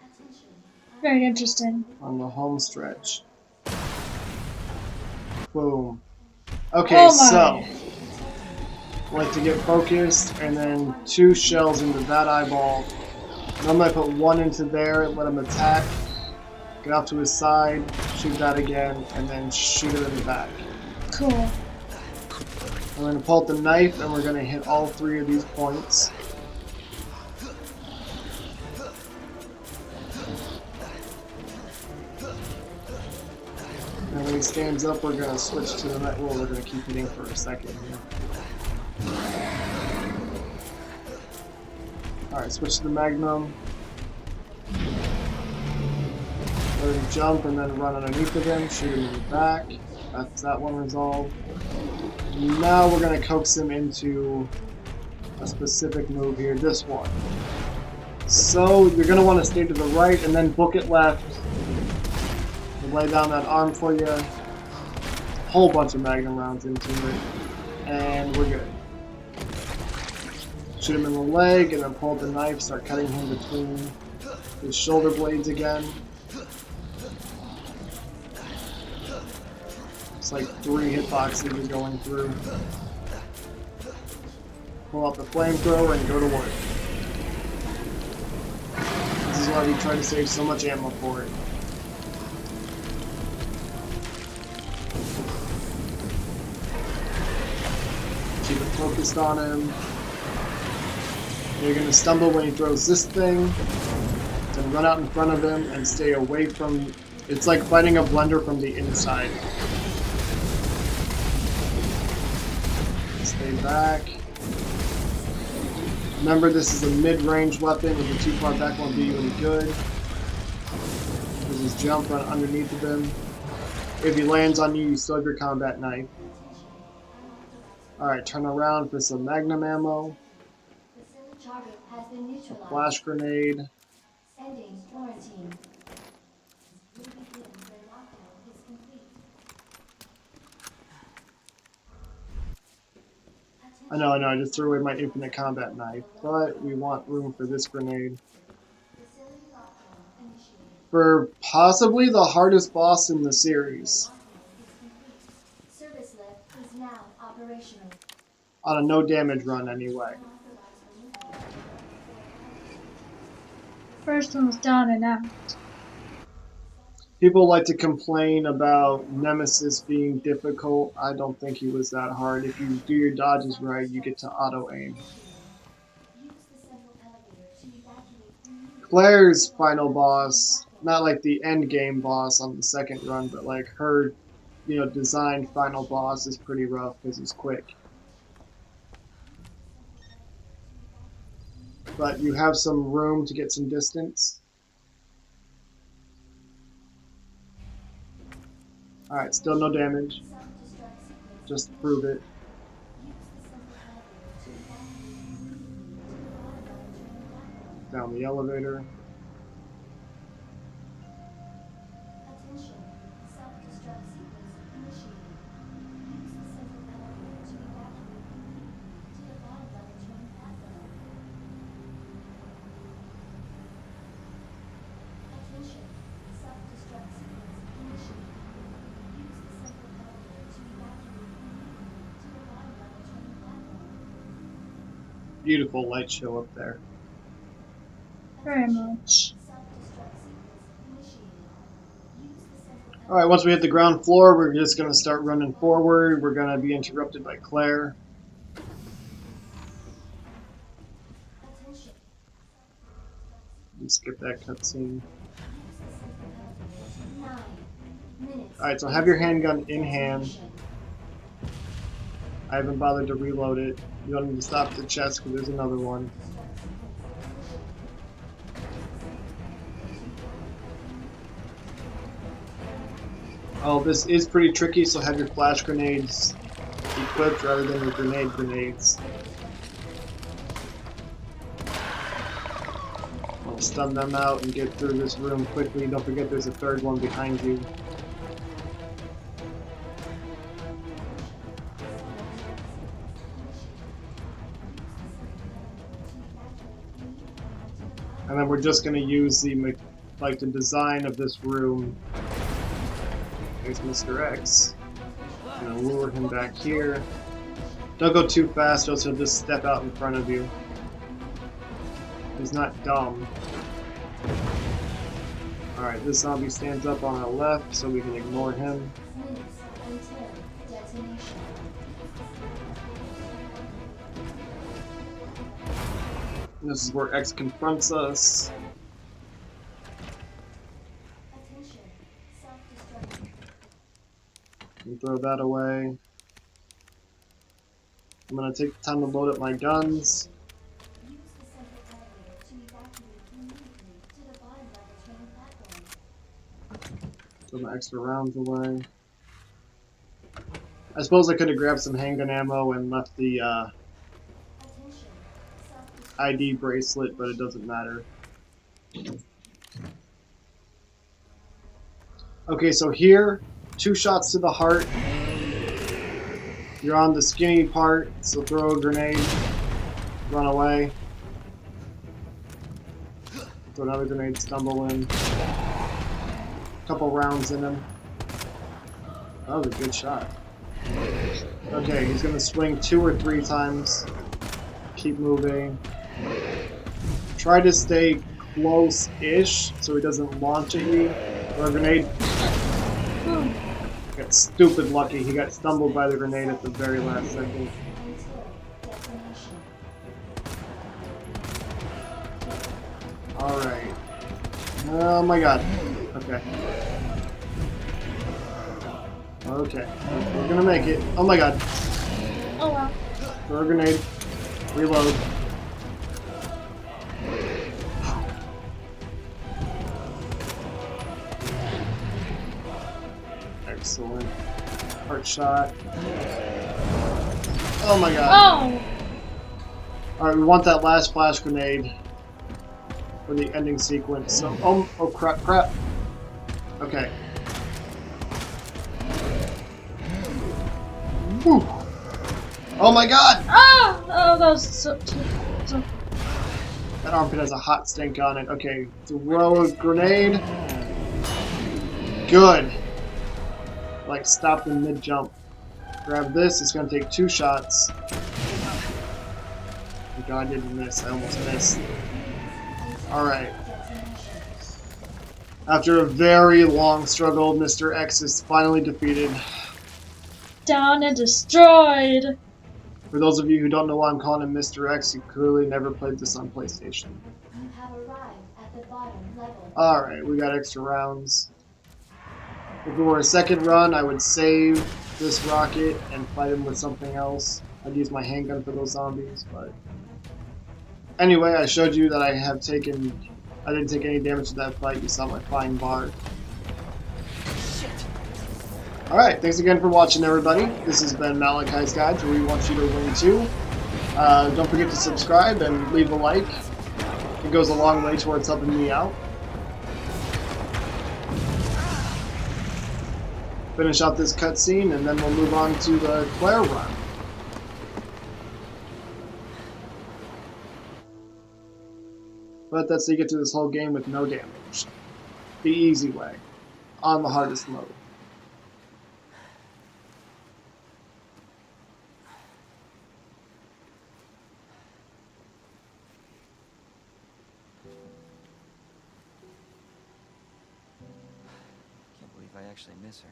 Attention. Very interesting. On the home stretch. Boom. Okay, Oh so my. like to get focused and then 2 shells into that eyeball. Normally I put 1 into there, let him attack, get off to his side, shoot that again, and then shoot him in the back. Cool. I'm going to pull out the knife and we're going to hit all 3 of these points. And when he stands up, we're going to switch to the night. Well, we're going to keep hitting for a second here. Alright, switch to the Magnum. Let him jump and then run underneath of him, shoot him in the back. That's that one resolved. Now we're going to coax him into a specific move here, this one. So you're going to want to stay to the right and then book it left. We'll lay down that arm for you. Whole bunch of Magnum rounds into it. And we're good. Shoot him in the leg and then pull out the knife, start cutting him between his shoulder blades again. It's like 3 hitboxes you're going through. Pull out the flamethrower and go to work. This is why we try to save so much ammo for it. Keep it focused on him. You're going to stumble when he throws this thing. Then run out in front of him and stay away from... It's like fighting a blender from the inside. Stay back. Remember, this is a mid-range weapon. If you're too far back, won't be really good. Just jump right underneath of him. If he lands on you, you still have your combat knife. Alright, turn around for some Magnum ammo. Target has been neutralized. Flash grenade. Ending quarantine. Will begin when lockdown is complete. I know, I just threw away my infinite combat knife, but we want room for this grenade. Facility lockdown initiated. For possibly the hardest boss in the series. Lockdown is complete. Service lift is now operational. On a no damage run anyway. First one was down and out. People like to complain about Nemesis being difficult. I don't think he was that hard. If you do your dodges right, you get to auto aim. Use the central elevator to evacuate. Claire's final boss, not like the end game boss on the second run, but like her, designed final boss is pretty rough because he's quick. But you have some room to get some distance. Alright, still no damage. Just to prove it. Down the elevator. Attention. Self-destruct sequence initiated. Use the central elevator to evacuate to the bottom level train platform. Attention. Self-destruct sequence initiated. Use the central elevator to evacuate to the bottom level train platform. Beautiful light show up there. Very much. Self-destruct sequence initiated. Use the central Alright, once we hit the ground floor, we're just going to start running forward. We're going to be interrupted by Claire. attention. skip that cutscene. 9 minutes. Alright, so have your handgun in hand. Detonation. I haven't bothered to reload it. You don't need to stop at the chest because there's another one. Oh, this is pretty tricky, so have your flash grenades equipped rather than your grenades. I'll stun them out and get through this room quickly. Don't forget there's a third one behind you. And then we're just going to use the design of this room. There's Mr. X. I'm going to lure him back here. Don't go too fast, else he'll just step out in front of you. He's not dumb. Alright, this zombie stands up on our left, so we can ignore him. Minutes until detonation. And this is where X confronts us. Attention. Self-destruct. And throw that away. I'm gonna take the time to load up my guns. Use the central elevator to evacuate immediately to the bottom level train platform. Throw my extra rounds away. I suppose I could have grabbed some handgun ammo and left the Attention. Self-destruct. ID bracelet, but it doesn't matter. Okay, so here, 2 shots to the heart. You're on the skinny part, so throw a grenade, run away. Throw another grenade, stumble in. Couple rounds in him. That was a good shot. Okay, he's gonna swing 2 or 3 times. Keep moving. Try to stay close-ish so he doesn't launch at you. Throw a grenade. Got stupid lucky. He got stumbled by the grenade at the very last second. Until detonation. Alright. Oh my god. Okay. Okay. We're gonna make it. Oh my god. Oh wow. Throw a grenade. Reload. Excellent. Heart shot. Oh my god. Oh! Alright, we want that last flash grenade for the ending sequence. So, oh crap. Okay. Whew. Oh my god! Ah! Oh, that was so. That armpit has a hot stink on it. Okay, throw a grenade. Good. Like, stop in mid-jump. Grab this, it's gonna take 2 shots. Oh god, I didn't miss. I almost missed. Alright. After a very long struggle, Mr. X is finally defeated. Down and destroyed! For those of you who don't know why I'm calling him Mr. X, you clearly never played this on PlayStation. You have arrived at the bottom level. Alright, we got extra rounds. If it were a second run, I would save this rocket and fight him with something else. I'd use my handgun for those zombies, but... Anyway, I showed you that I didn't take any damage to that fight. You saw my flying bar. Alright, thanks again for watching, everybody. This has been Malachi's Guide to RE1 Shooter Wing 2. Don't forget to subscribe and leave a like. It goes a long way towards helping me out. Finish out this cutscene, and then we'll move on to the Claire run. But that's how you get through this whole game with no damage. The easy way. On the hardest mode. Can't believe I actually miss her.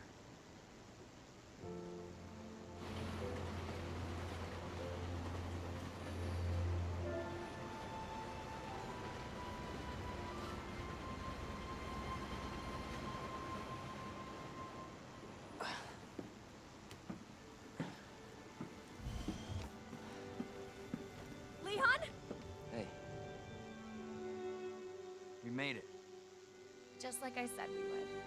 just like I said we would.